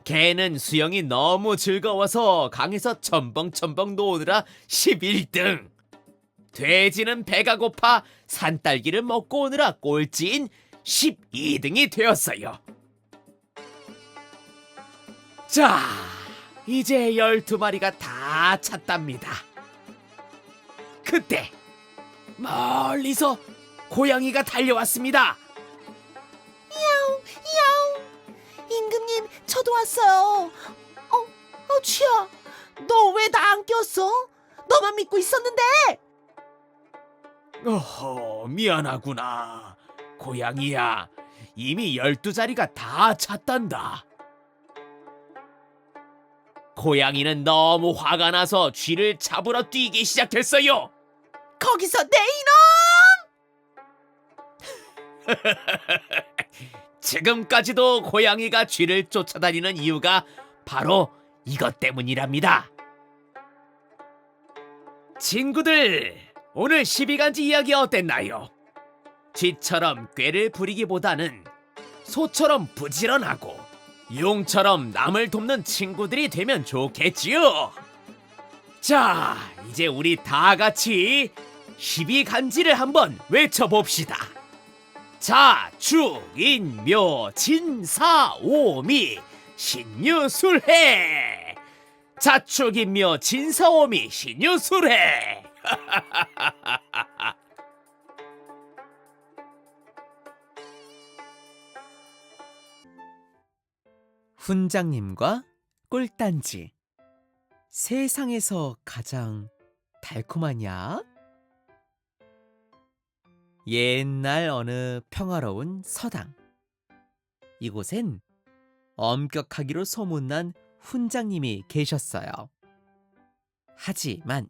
Speaker 2: 개는 수영이 너무 즐거워서 강에서 첨벙첨벙 노느라 11등. 돼지는 배가 고파 산딸기를 먹고 오느라 꼴찌인 12등이 되었어요. 자, 이제 12마리가 다 찼답니다. 그때 멀리서 고양이가 달려왔습니다.
Speaker 3: 야옹. 임금님, 저도 왔어요. 쥐야, 너 왜 나 안 꼈어? 너만 믿고 있었는데.
Speaker 2: 어허, 미안하구나. 고양이야, 이미 12자리가 다 찼단다. 고양이는 너무 화가 나서 쥐를 잡으러 뛰기 시작했어요.
Speaker 3: 거기서 내 이놈!
Speaker 2: 지금까지도 고양이가 쥐를 쫓아다니는 이유가 바로 이것 때문이랍니다. 친구들, 오늘 12간지 이야기 어땠나요? 쥐처럼 꾀를 부리기보다는 소처럼 부지런하고 용처럼 남을 돕는 친구들이 되면 좋겠지요. 자, 이제 우리 다 같이 12간지를 한번 외쳐봅시다. 자축인묘 진사오미 신유술해. 자축인묘 진사오미 신유술해.
Speaker 1: 훈장님과 꿀단지. 세상에서 가장 달콤한 약? 옛날 어느 평화로운 서당. 이곳엔 엄격하기로 소문난 훈장님이 계셨어요. 하지만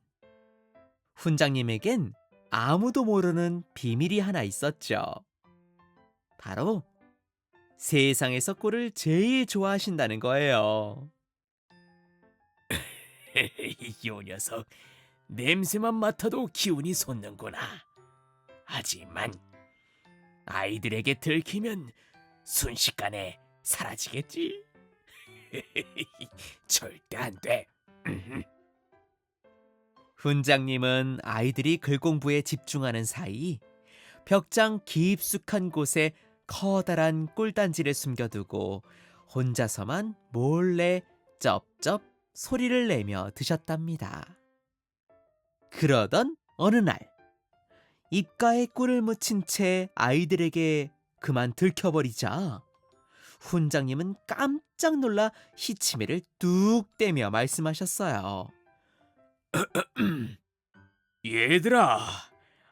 Speaker 1: 훈장님에겐 아무도 모르는 비밀이 하나 있었죠. 바로 세상에서 꿀을 제일 좋아하신다는 거예요.
Speaker 2: 요 녀석, 냄새만 맡아도 기운이 솟는구나. 하지만 아이들에게 들키면 순식간에 사라지겠지. 절대 안 돼.
Speaker 1: 훈장님은 아이들이 글 공부에 집중하는 사이 벽장 깊숙한 곳에 커다란 꿀단지를 숨겨두고 혼자서만 몰래 쩝쩝 소리를 내며 드셨답니다. 그러던 어느 날 입가에 꿀을 묻힌 채 아이들에게 그만 들켜버리자 훈장님은 깜짝 놀라 시치미를 뚝 떼며 말씀하셨어요.
Speaker 2: 얘들아,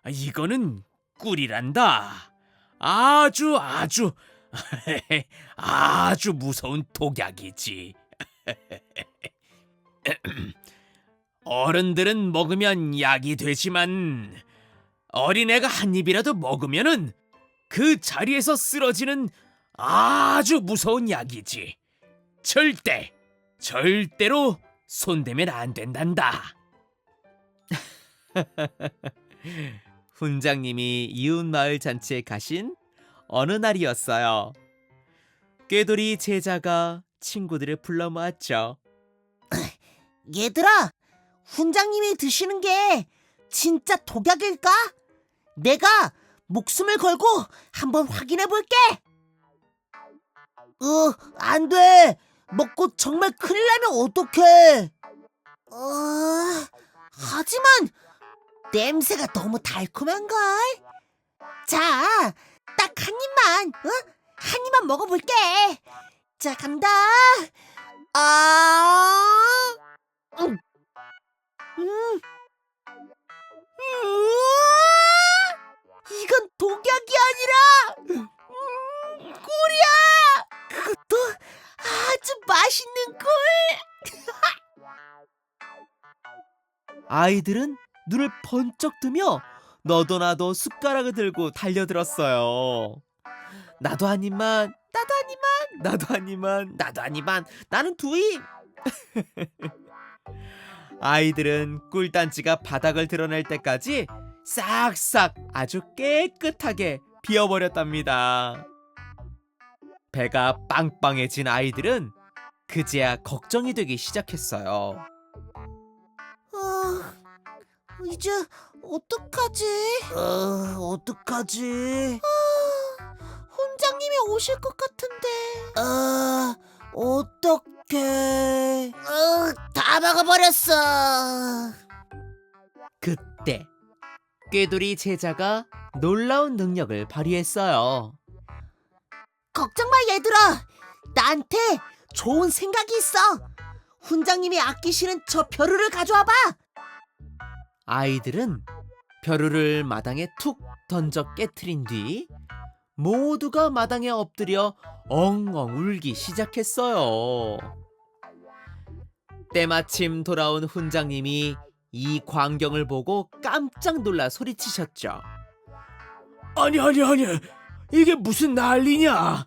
Speaker 2: 이거는 꿀이란다. 아주 아주 무서운 독약이지. 어른들은 먹으면 약이 되지만 어린애가 한 입이라도 먹으면은 그 자리에서 쓰러지는 아주 무서운 약이지. 절대로 손대면 안 된단다.
Speaker 1: 훈장님이 이웃마을 잔치에 가신 어느 날이었어요. 꾀돌이 제자가 친구들을 불러 모았죠.
Speaker 3: 얘들아, 훈장님이 드시는 게 진짜 독약일까? 내가 목숨을 걸고 한번 확인해 볼게. 안 돼. 먹고 정말 큰일 나면 어떡해. 하지만 냄새가 너무 달콤한걸. 자, 딱 한 입만, 한 입만 먹어볼게. 자, 간다. 이건 독약이 아니라 꿀이야. 그것도 아주 맛있는 꿀.
Speaker 1: 아이들은 눈을 번쩍 뜨며 너도 나도 숟가락을 들고 달려들었어요. 나도 한 입만, 나도 한 입만, 나도 한 입만, 나도 한 입만, 나는 두 입. 아이들은 꿀단지가 바닥을 드러낼 때까지 싹싹 아주 깨끗하게 비워버렸답니다. 배가 빵빵해진 아이들은 그제야 걱정이 되기 시작했어요.
Speaker 3: 이제 어떡하지? 어떡하지? 훈장님이 오실 것 같은데. 어떡해. 다 먹어버렸어.
Speaker 1: 그때 꾀돌이 제자가 놀라운 능력을 발휘했어요.
Speaker 3: 걱정 마, 얘들아. 나한테 좋은 생각이 있어. 훈장님이 아끼시는 저 벼루를 가져와봐.
Speaker 1: 아이들은 벼루를 마당에 툭 던져 깨트린 뒤 모두가 마당에 엎드려 엉엉 울기 시작했어요. 때마침 돌아온 훈장님이 이 광경을 보고 깜짝 놀라 소리치셨죠.
Speaker 2: 아니, 이게 무슨 난리냐?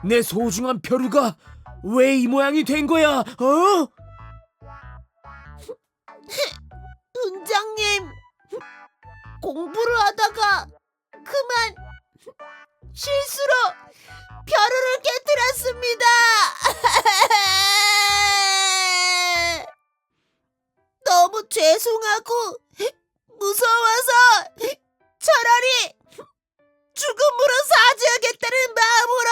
Speaker 2: 내 소중한 벼루가 왜 이 모양이 된 거야? 어?
Speaker 3: 훈장님, 공부를 하다가 그만 실수로 벼루를 깨뜨렸습니다. 너무 죄송하고 무서워서 차라리 죽음으로 사죄하겠다는 마음으로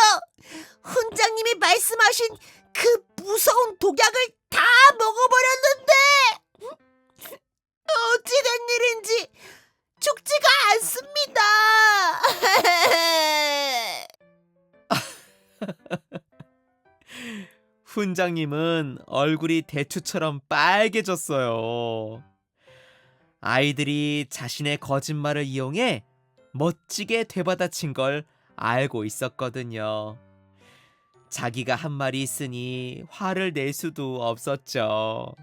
Speaker 3: 훈장님이 말씀하신 그 무서운 독약을 다 먹어버렸는데 어찌된 일인지 죽지가 않습니다.
Speaker 1: 훈장님은 얼굴이 대추처럼 빨개졌어요. 아이들이 자신의 거짓말을 이용해 멋지게 되받아친 걸 알고 있었거든요. 자기가 한 말이 있으니 화를 낼 수도 없었죠.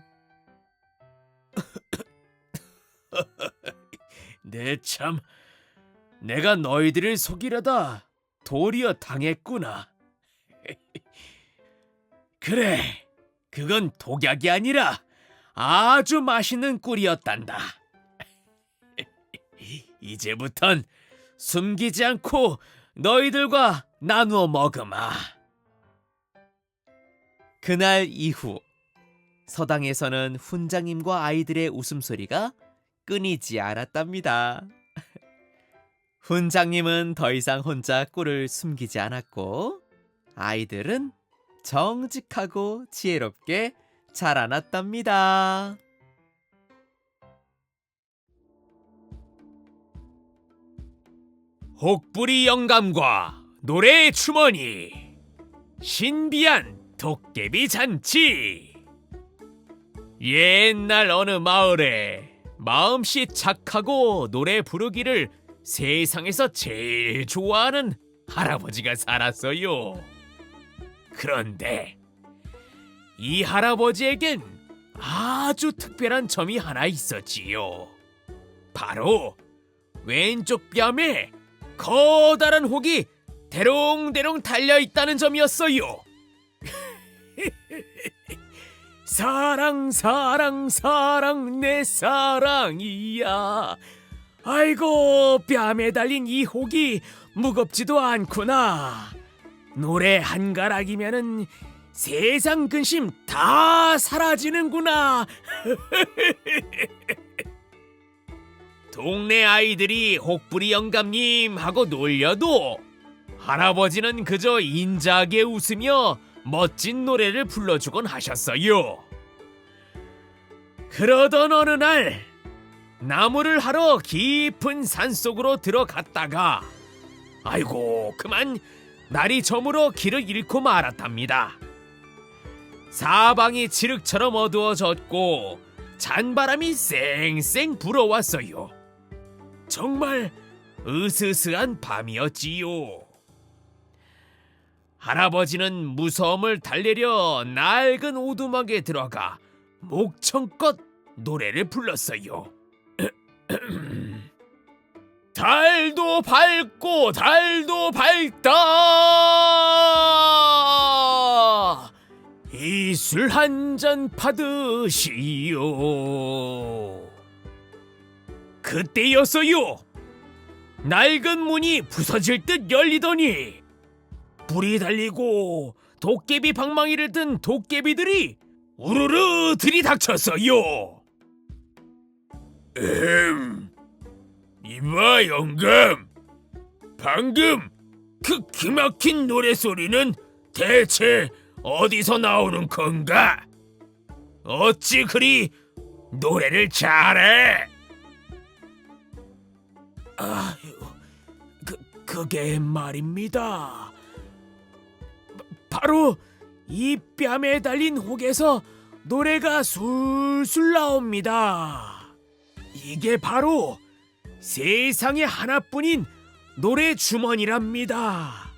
Speaker 2: 내가 너희들을 속이려다 도리어 당했구나. 그래, 그건 독약이 아니라 아주 맛있는 꿀이었단다. 이제부턴 숨기지 않고 너희들과 나누어 먹으마.
Speaker 1: 그날 이후 서당에서는 훈장님과 아이들의 웃음소리가 끊이지 않았답니다. 훈장님은 더 이상 혼자 꿀을 숨기지 않았고 아이들은 정직하고 지혜롭게 자라났답니다.
Speaker 2: 혹부리 영감과 노래의 주머니, 신비한 도깨비 잔치. 옛날 어느 마을에 마음씨 착하고 노래 부르기를 세상에서 제일 좋아하는 할아버지가 살았어요. 그런데 이 할아버지에겐 아주 특별한 점이 하나 있었지요. 바로 왼쪽 뺨에 커다란 혹이 대롱대롱 달려있다는 점이었어요. 사랑 사랑 사랑 내 사랑이야. 아이고, 뺨에 달린 이 혹이 무겁지도 않구나. 노래 한 가락이면은 세상 근심 다 사라지는구나. 동네 아이들이 혹부리 영감님 하고 놀려도 할아버지는 그저 인자하게 웃으며 멋진 노래를 불러주곤 하셨어요. 그러던 어느 날 나무를 하러 깊은 산속으로 들어갔다가 아이고, 그만 날이 저물어 길을 잃고 말았답니다. 사방이 칠흑처럼 어두워졌고 잔바람이 쌩쌩 불어왔어요. 정말 으스스한 밤이었지요. 할아버지는 무서움을 달래려 낡은 오두막에 들어가 목청껏 노래를 불렀어요. 달도 밝고 달도 밝다, 이술 한 잔 받으시오. 그때였어요. 낡은 문이 부서질 듯 열리더니 불이 달리고 도깨비 방망이를 든 도깨비들이 우르르 들이닥쳤어요. 이봐 영감, 방금 그 기막힌 노래소리는 대체 어디서 나오는 건가? 어찌 그리 노래를 잘해? 아유, 그게 말입니다. 바로 이 뺨에 달린 혹에서 노래가 술술 나옵니다. 이게 바로 세상에 하나뿐인 노래 주머니랍니다.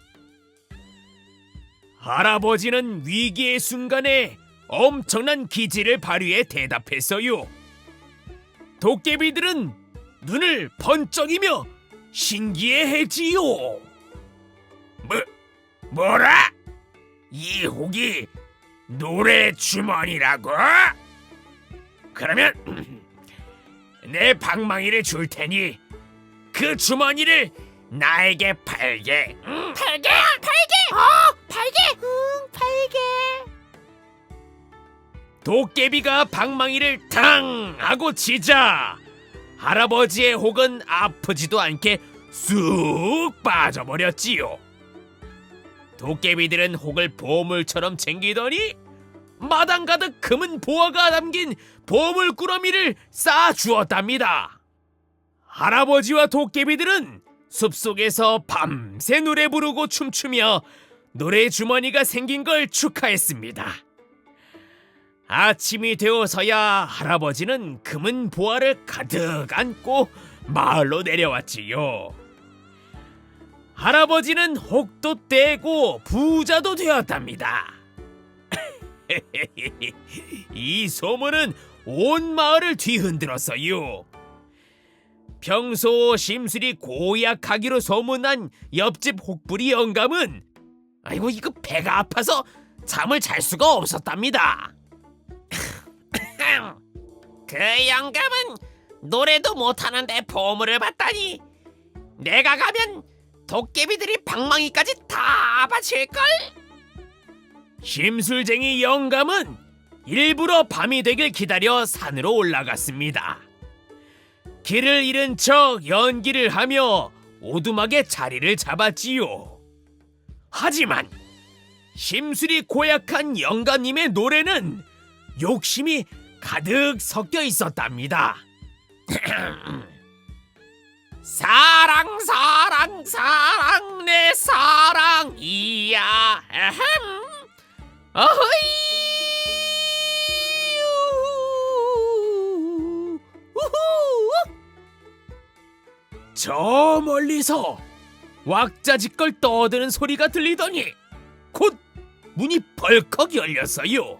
Speaker 2: 할아버지는 위기의 순간에 엄청난 기지를 발휘해 대답했어요. 도깨비들은 눈을 번쩍이며 신기해했지요. 뭐라? 이 혹이 노래 주머니라고? 그러면 내 방망이를 줄 테니 그 주머니를 나에게 팔게. 팔게. 도깨비가 방망이를 탕 하고 치자 할아버지의 혹은 아프지도 않게 쑥 빠져버렸지요. 도깨비들은 혹을 보물처럼 챙기더니 마당 가득 금은 보화가 담긴 보물꾸러미를 쌓아주었답니다. 할아버지와 도깨비들은 숲속에서 밤새 노래 부르고 춤추며 노래 주머니가 생긴 걸 축하했습니다. 아침이 되어서야 할아버지는 금은 보화를 가득 안고 마을로 내려왔지요. 할아버지는 혹도 떼고 부자도 되었답니다. 이 소문은 온 마을을 뒤흔들었어요. 평소 심술이 고약하기로 소문난 옆집 혹부리 영감은 아이고 이거 배가 아파서 잠을 잘 수가 없었답니다. 그 영감은 노래도 못하는데 보물을 받다니 내가 가면 도깨비들이 방망이까지 다 바칠걸? 심술쟁이 영감은 일부러 밤이 되길 기다려 산으로 올라갔습니다. 길을 잃은 척 연기를 하며 오두막에 자리를 잡았지요. 하지만 심술이 고약한 영감님의 노래는 욕심이 가득 섞여 있었답니다. 사랑 사랑 사랑 내 사랑이야 어허이 저 멀리서 왁자지껄 떠드는 소리가 들리더니 곧 문이 벌컥 열렸어요.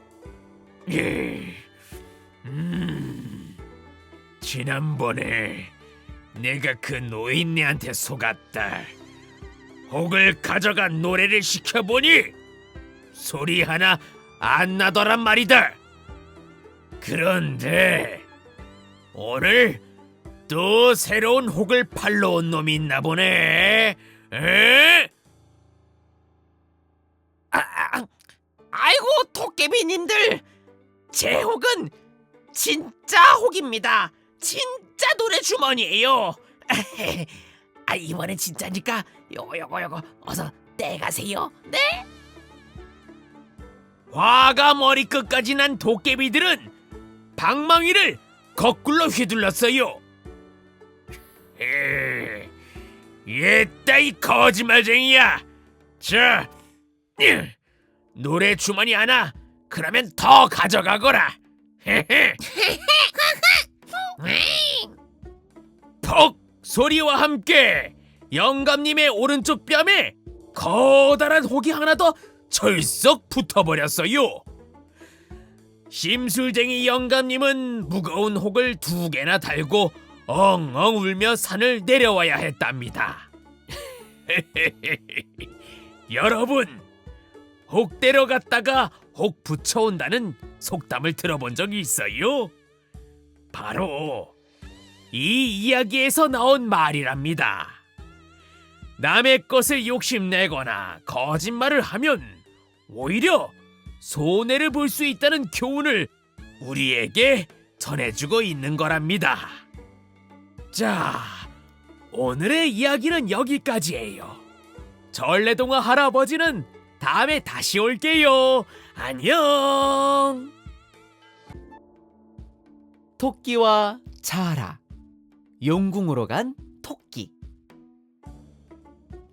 Speaker 2: 지난번에 내가 그 노인네한테 속았다. 혹을 가져간 노래를 시켜보니 소리 하나 안 나더란 말이다. 그런데 오늘 또 새로운 혹을 팔러 온 놈이 있나 보네. 에? 아이고 도깨비님들, 제 혹은 진짜 혹입니다. 진짜 노래 주머니예요. 이번엔 진짜니까 요거 어서 떼가세요. 네? 화가 머리끝까지 난 도깨비들은 방망이를 거꾸로 휘둘렀어요. 얘따 이 거짓말쟁이야. 자, 노래 주머니 하나 그러면 더 가져가거라. 퍽 소리와 함께 영감님의 오른쪽 뺨에 커다란 혹이 하나 더 철썩 붙어버렸어요. 심술쟁이 영감님은 무거운 혹을 2개나 달고 엉엉 울며 산을 내려와야 했답니다. 여러분, 혹대러 갔다가 혹 붙여온다는 속담을 들어본 적이 있어요? 바로 이 이야기에서 나온 말이랍니다. 남의 것을 욕심내거나 거짓말을 하면 오히려 손해를 볼 수 있다는 교훈을 우리에게 전해주고 있는 거랍니다. 자, 오늘의 이야기는 여기까지예요. 전래동화 할아버지는 다음에 다시 올게요. 안녕.
Speaker 1: 토끼와 자라. 용궁으로 간 토끼.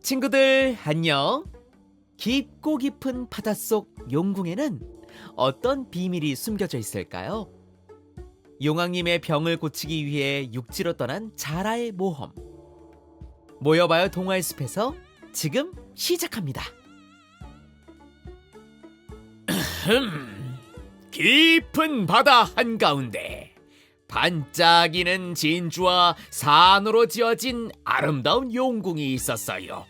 Speaker 1: 친구들 안녕. 깊고 깊은 바닷속 용궁에는 어떤 비밀이 숨겨져 있을까요? 용왕님의 병을 고치기 위해 육지로 떠난 자라의 모험. 모여봐요 동화의 숲에서 지금 시작합니다.
Speaker 2: 깊은 바다 한가운데 반짝이는 진주와 산으로 지어진 아름다운 용궁이 있었어요.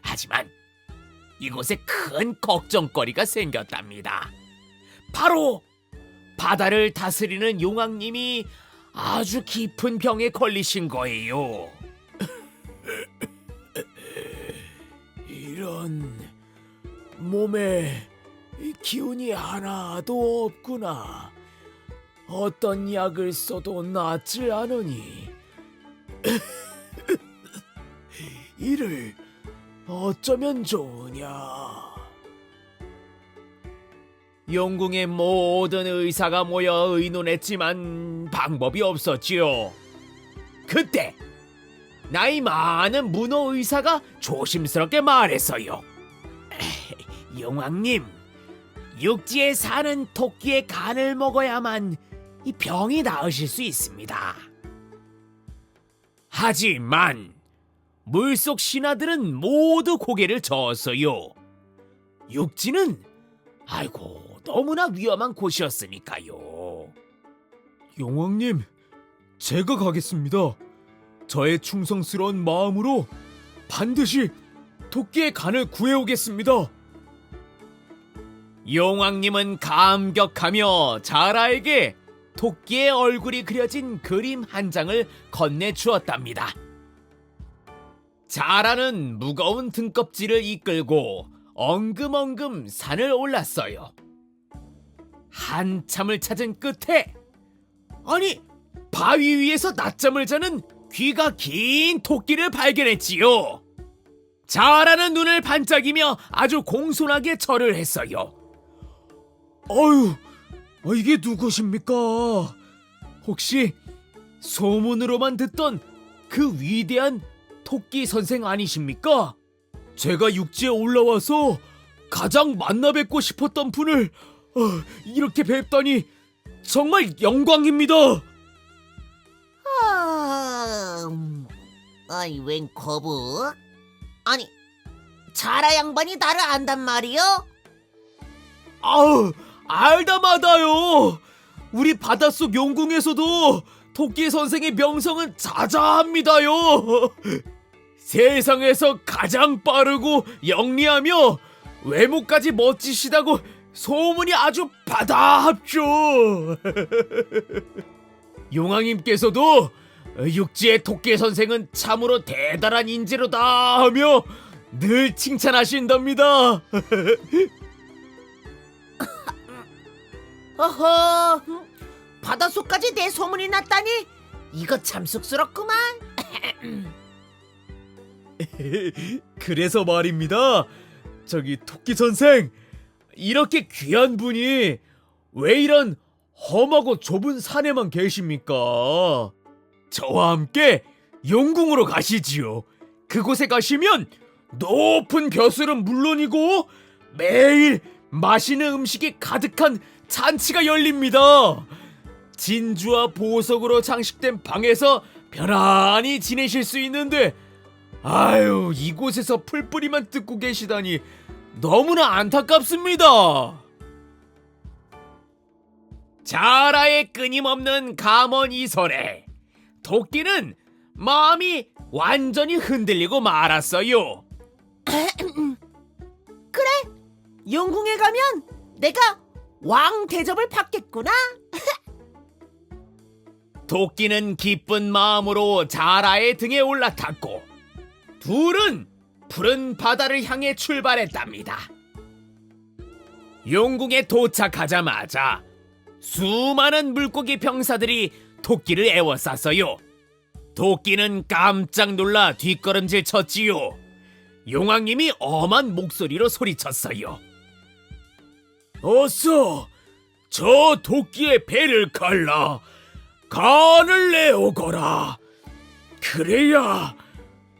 Speaker 2: 하지만 이곳에 큰 걱정거리가 생겼답니다. 바로 바다를 다스리는 용왕님이 아주 깊은 병에 걸리신 거예요.
Speaker 4: 이런, 몸에 기운이 하나도 없구나. 어떤 약을 써도 낫질 않으니 이를 어쩌면 좋으냐.
Speaker 2: 용궁의 모든 의사가 모여 의논했지만 방법이 없었지요. 그때 나이 많은 문어 의사가 조심스럽게 말했어요. 용왕님, 육지에 사는 토끼의 간을 먹어야만 이 병이 나으실 수 있습니다. 하지만 물속 신하들은 모두 고개를 저었어요. 육지는 너무나 위험한 곳이었으니까요.
Speaker 1: 용왕님, 제가 가겠습니다. 저의 충성스러운 마음으로 반드시 토끼의 간을 구해오겠습니다.
Speaker 2: 용왕님은 감격하며 자라에게 토끼의 얼굴이 그려진 그림 한 장을 건네주었답니다. 자라는 무거운 등껍질을 이끌고 엉금엉금 산을 올랐어요. 한참을 찾은 끝에 바위 위에서 낮잠을 자는 귀가 긴 토끼를 발견했지요. 자라는 눈을 반짝이며 아주 공손하게 절을 했어요.
Speaker 1: 이게 누구십니까? 혹시 소문으로만 듣던 그 위대한 토끼 선생 아니십니까? 제가 육지에 올라와서 가장 만나 뵙고 싶었던 분을 이렇게 뵙다니 정말 영광입니다.
Speaker 3: 웬 거북? 아니, 자라 양반이 나를 안단 말이요?
Speaker 1: 알다마다요. 우리 바닷속 용궁에서도 토끼 선생의 명성은 자자합니다요. 세상에서 가장 빠르고 영리하며 외모까지 멋지시다고 소문이 아주 바다합죠. 용왕님께서도 육지의 토끼 선생은 참으로 대단한 인재로다 하며 늘 칭찬하신답니다.
Speaker 3: 어허, 바닷속까지 내 소문이 났다니 이거 참 쑥스럽구만.
Speaker 1: 그래서 말입니다. 저기 토끼 선생, 이렇게 귀한 분이 왜 이런 험하고 좁은 산에만 계십니까? 저와 함께 용궁으로 가시지요. 그곳에 가시면 높은 벼슬은 물론이고 매일 맛있는 음식이 가득한 잔치가 열립니다. 진주와 보석으로 장식된 방에서 편안히 지내실 수 있는데 이곳에서 풀뿌리만 뜯고 계시다니 너무나 안타깝습니다.
Speaker 2: 자라의 끊임없는 감언 이설에 토끼는 마음이 완전히 흔들리고 말았어요.
Speaker 3: 그래, 용궁에 가면 내가 왕 대접을 받겠구나.
Speaker 2: 토끼는 기쁜 마음으로 자라의 등에 올라탔고 둘은 푸른 바다를 향해 출발했답니다. 용궁에 도착하자마자 수많은 물고기 병사들이 토끼를 애워쌌어요. 토끼는 깜짝 놀라 뒷걸음질 쳤지요. 용왕님이 엄한 목소리로 소리쳤어요.
Speaker 1: 어서 저 토끼의 배를 갈라 간을 내오거라. 그래야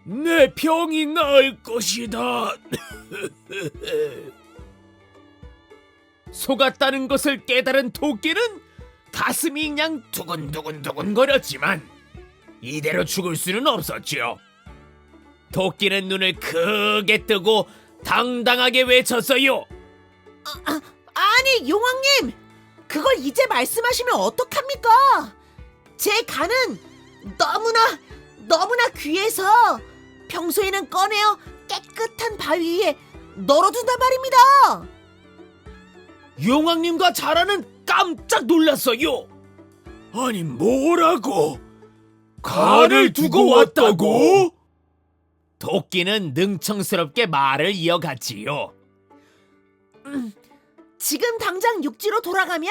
Speaker 1: 내 병이 나을 것이다.
Speaker 2: 속았다는 것을 깨달은 토끼는 가슴이 그냥 두근두근두근 거렸지만 이대로 죽을 수는 없었지요. 토끼는 눈을 크게 뜨고 당당하게 외쳤어요.
Speaker 3: 아니, 용왕님! 그걸 이제 말씀하시면 어떡합니까? 제 간은 너무나 귀해서 평소에는 꺼내어 깨끗한 바위 위에 널어둔단 말입니다.
Speaker 2: 용왕님과 자라는 깜짝 놀랐어요.
Speaker 4: 아니 뭐라고? 간을 두고 왔다고?
Speaker 2: 토끼는 능청스럽게 말을 이어갔지요.
Speaker 3: 지금 당장 육지로 돌아가면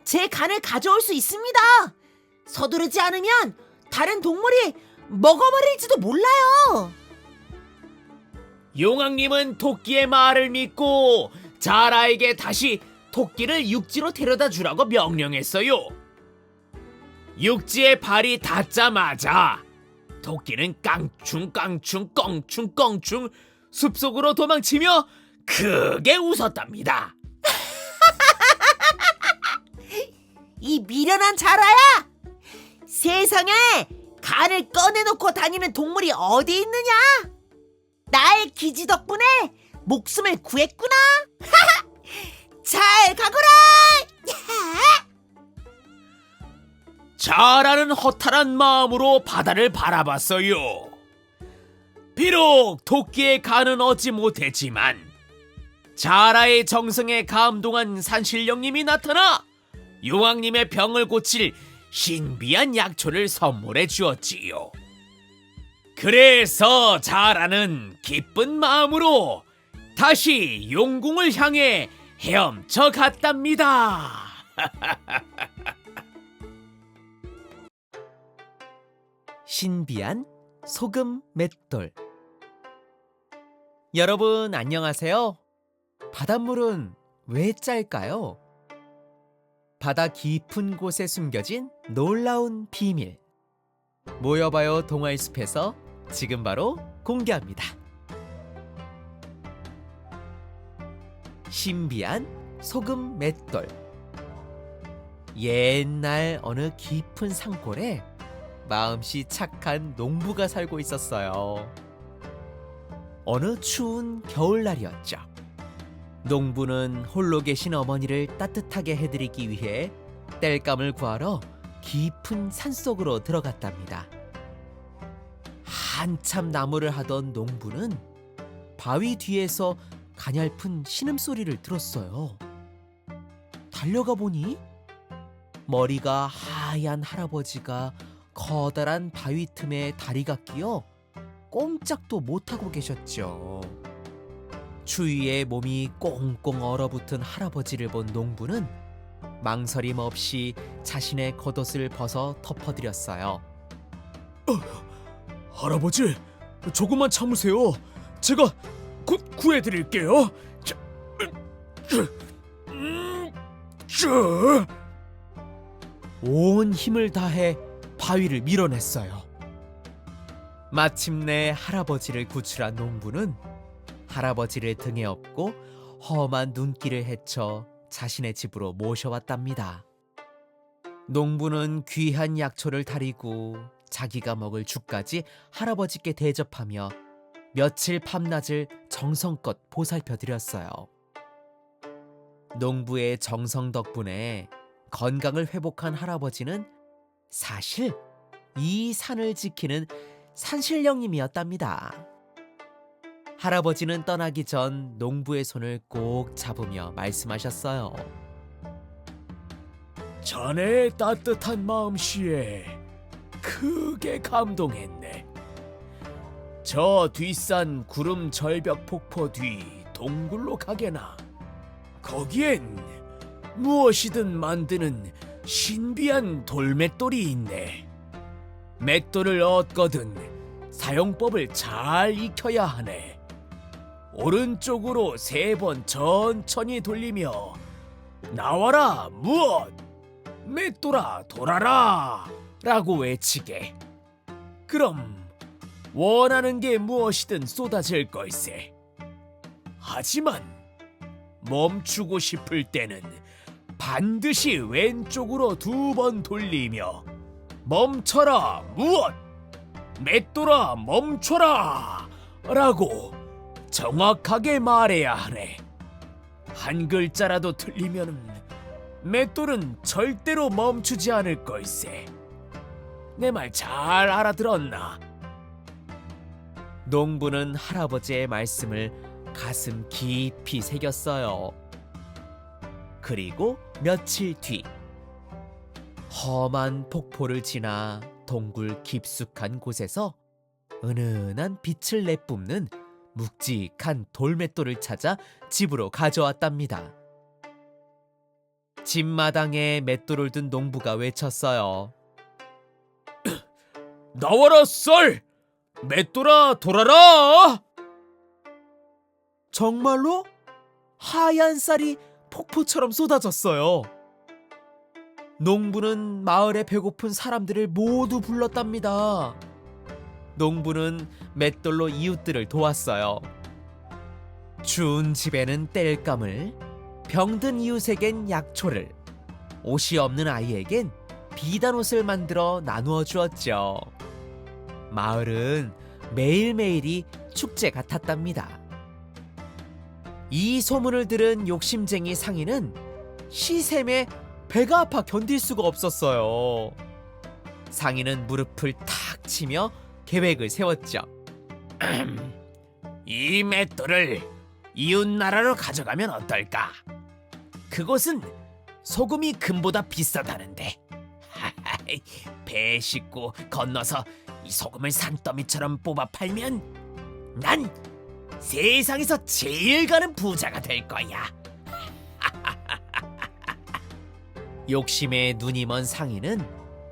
Speaker 3: 제 간을 가져올 수 있습니다. 서두르지 않으면 다른 동물이 먹어버릴지도 몰라요.
Speaker 2: 용왕님은 토끼의 말을 믿고 자라에게 다시 토끼를 육지로 데려다 주라고 명령했어요. 육지에 발이 닿자마자 토끼는 깡충깡충 껑충껑충 숲속으로 도망치며 크게 웃었답니다.
Speaker 3: 이 미련한 자라야! 세상에 간을 꺼내놓고 다니는 동물이 어디 있느냐? 나의 기지 덕분에 목숨을 구했구나. 잘 가거라.
Speaker 2: 자라는 허탈한 마음으로 바다를 바라봤어요. 비록 토끼의 간은 얻지 못했지만 자라의 정성에 감동한 산신령님이 나타나 용왕님의 병을 고칠 신비한 약초를 선물해 주었지요. 그래서 자라는 기쁜 마음으로 다시 용궁을 향해 헤엄쳐 갔답니다.
Speaker 1: 신비한 소금 맷돌. 여러분 안녕하세요. 바닷물은 왜 짤까요? 바다 깊은 곳에 숨겨진 놀라운 비밀. 모여봐요 동화의숲에서 지금 바로 공개합니다. 신비한 소금 맷돌. 옛날 어느 깊은 산골에 마음씨 착한 농부가 살고 있었어요. 어느 추운 겨울날이었죠. 농부는 홀로 계신 어머니를 따뜻하게 해드리기 위해 땔감을 구하러 깊은 산속으로 들어갔답니다. 한참 나무를 하던 농부는 바위 뒤에서 가냘픈 신음소리를 들었어요. 달려가 보니 머리가 하얀 할아버지가 커다란 바위 틈에 다리가 끼어 꼼짝도 못하고 계셨죠. 추위에 몸이 꽁꽁 얼어붙은 할아버지를 본 농부는 망설임 없이 자신의 겉옷을 벗어 덮어드렸어요.
Speaker 4: 할아버지, 조금만 참으세요. 제가 곧 구해드릴게요.
Speaker 1: 온 힘을 다해 바위를 밀어냈어요. 마침내 할아버지를 구출한 농부는 할아버지를 등에 업고 험한 눈길을 헤쳐 자신의 집으로 모셔왔답니다. 농부는 귀한 약초를 다리고 자기가 먹을 죽까지 할아버지께 대접하며 며칠 밤낮을 정성껏 보살펴드렸어요. 농부의 정성 덕분에 건강을 회복한 할아버지는 사실 이 산을 지키는 산신령님이었답니다. 할아버지는 떠나기 전 농부의 손을 꼭 잡으며 말씀하셨어요.
Speaker 4: 자네의 따뜻한 마음씨에 크게 감동했네. 저 뒷산 구름 절벽 폭포 뒤 동굴로 가게나. 거기엔 무엇이든 만드는 신비한 돌맷돌이 있네. 맷돌을 얻거든 사용법을 잘 익혀야 하네. 오른쪽으로 3번 천천히 돌리며 나와라 무엇, 맷돌아 돌아라 라고 외치게. 그럼 원하는 게 무엇이든 쏟아질 걸세. 하지만 멈추고 싶을 때는 반드시 왼쪽으로 2번 돌리며 멈춰라 무엇, 맷돌아 멈춰라 라고 정확하게 말해야 하네. 한 글자라도 틀리면은 맷돌은 절대로 멈추지 않을 걸세. 내 말 잘 알아들었나?
Speaker 1: 농부는 할아버지의 말씀을 가슴 깊이 새겼어요. 그리고 며칠 뒤 험한 폭포를 지나 동굴 깊숙한 곳에서 은은한 빛을 내뿜는 묵직한 돌맷돌을 찾아 집으로 가져왔답니다. 집마당에 맷돌을 든 농부가 외쳤어요.
Speaker 4: 나와라 썰! 맷돌아 돌아라!
Speaker 1: 정말로 하얀 쌀이 폭포처럼 쏟아졌어요. 농부는 마을에 배고픈 사람들을 모두 불렀답니다. 농부는 맷돌로 이웃들을 도왔어요. 추운 집에는 땔감을, 병든 이웃에겐 약초를, 옷이 없는 아이에겐 비단옷을 만들어 나누어 주었죠. 마을은 매일매일이 축제 같았답니다. 이 소문을 들은 욕심쟁이 상인은 시샘에 배가 아파 견딜 수가 없었어요. 상인은 무릎을 탁 치며 계획을 세웠죠.
Speaker 2: 이 맷돌을 이웃 나라로 가져가면 어떨까? 그곳은 소금이 금보다 비싸다는데 배에 싣고 건너서 이 소금을 산더미처럼 뽑아 팔면 난 세상에서 제일 가는 부자가 될 거야.
Speaker 1: 욕심에 눈이 먼 상인은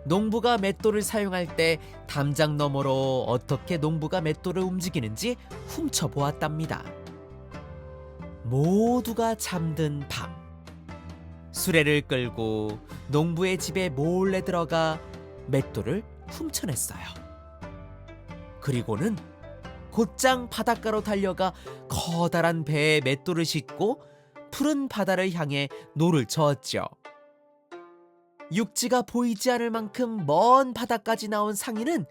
Speaker 1: 농부가 맷돌을 사용할 때 담장 너머로 어떻게 농부가 맷돌을 움직이는지 훔쳐보았답니다. 모두가 잠든 밤, 수레를 끌고 농부의 집에 몰래 들어가 맷돌을 훔쳐냈어요. 그리고는 곧장 바닷가로 달려가 커다란 배에 맷돌을 싣고 푸른 바다를 향해 노를 저었죠. 육지가 보이지 않을 만큼 먼 바다까지 나온 상인은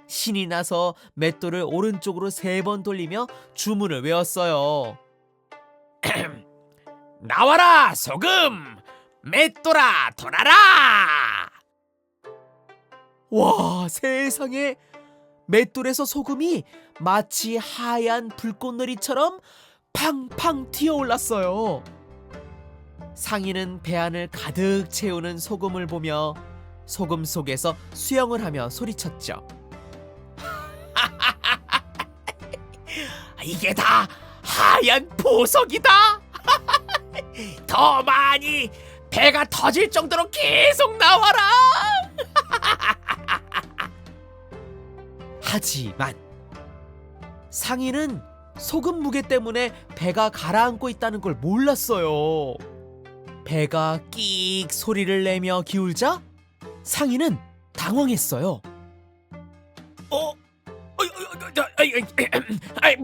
Speaker 1: 신이 나서 맷돌을 오른쪽으로 3번 돌리며 주문을 외웠어요.
Speaker 2: 나와라 소금! 맷돌아 돌아라!
Speaker 1: 와, 세상에! 맷돌에서 소금이 마치 하얀 불꽃놀이처럼 팡팡 튀어올랐어요. 상인은 배 안을 가득 채우는 소금을 보며 소금 속에서 수영을 하며 소리쳤죠.
Speaker 2: 이게 다 하얀 보석이다! 더 많이 배가 터질 정도로 계속 나와라!
Speaker 1: 하지만 상인은 소금 무게 때문에 배가 가라앉고 있다는 걸 몰랐어요. 배가 끽 소리를 내며 기울자 상인은 당황했어요.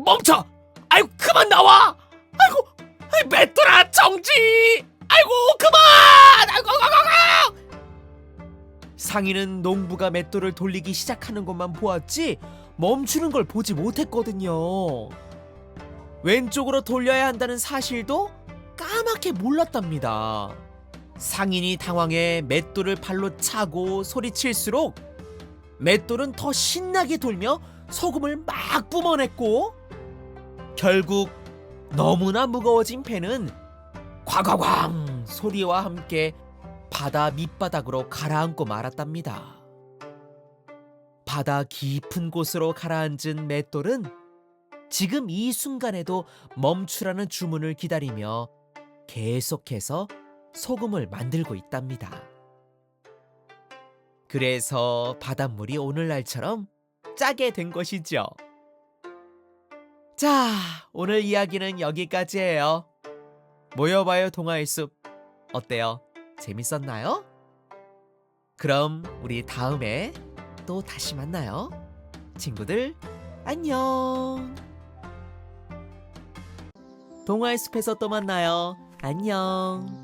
Speaker 2: 멈춰! 아이고 그만 나와! 아이고 맷돌아 정지! 아이고 그만! 아이고
Speaker 1: 상인은 농부가 맷돌을 돌리기 시작하는 것만 보았지 멈추는 걸 보지 못했거든요. 왼쪽으로 돌려야 한다는 사실도 까맣게 몰랐답니다. 상인이 당황해 맷돌을 발로 차고 소리칠수록 맷돌은 더 신나게 돌며 소금을 막 뿜어냈고 결국 너무나 무거워진 배는 꽝꽝꽝 소리와 함께 바다 밑바닥으로 가라앉고 말았답니다. 바다 깊은 곳으로 가라앉은 맷돌은 지금 이 순간에도 멈추라는 주문을 기다리며 계속해서 소금을 만들고 있답니다. 그래서 바닷물이 오늘날처럼 짜게 된 것이죠. 자, 오늘 이야기는 여기까지예요. 모여봐요 동화의 숲 어때요? 재밌었나요? 그럼 우리 다음에 또 다시 만나요. 친구들 안녕. 동화의 숲에서 또 만나요. 안녕.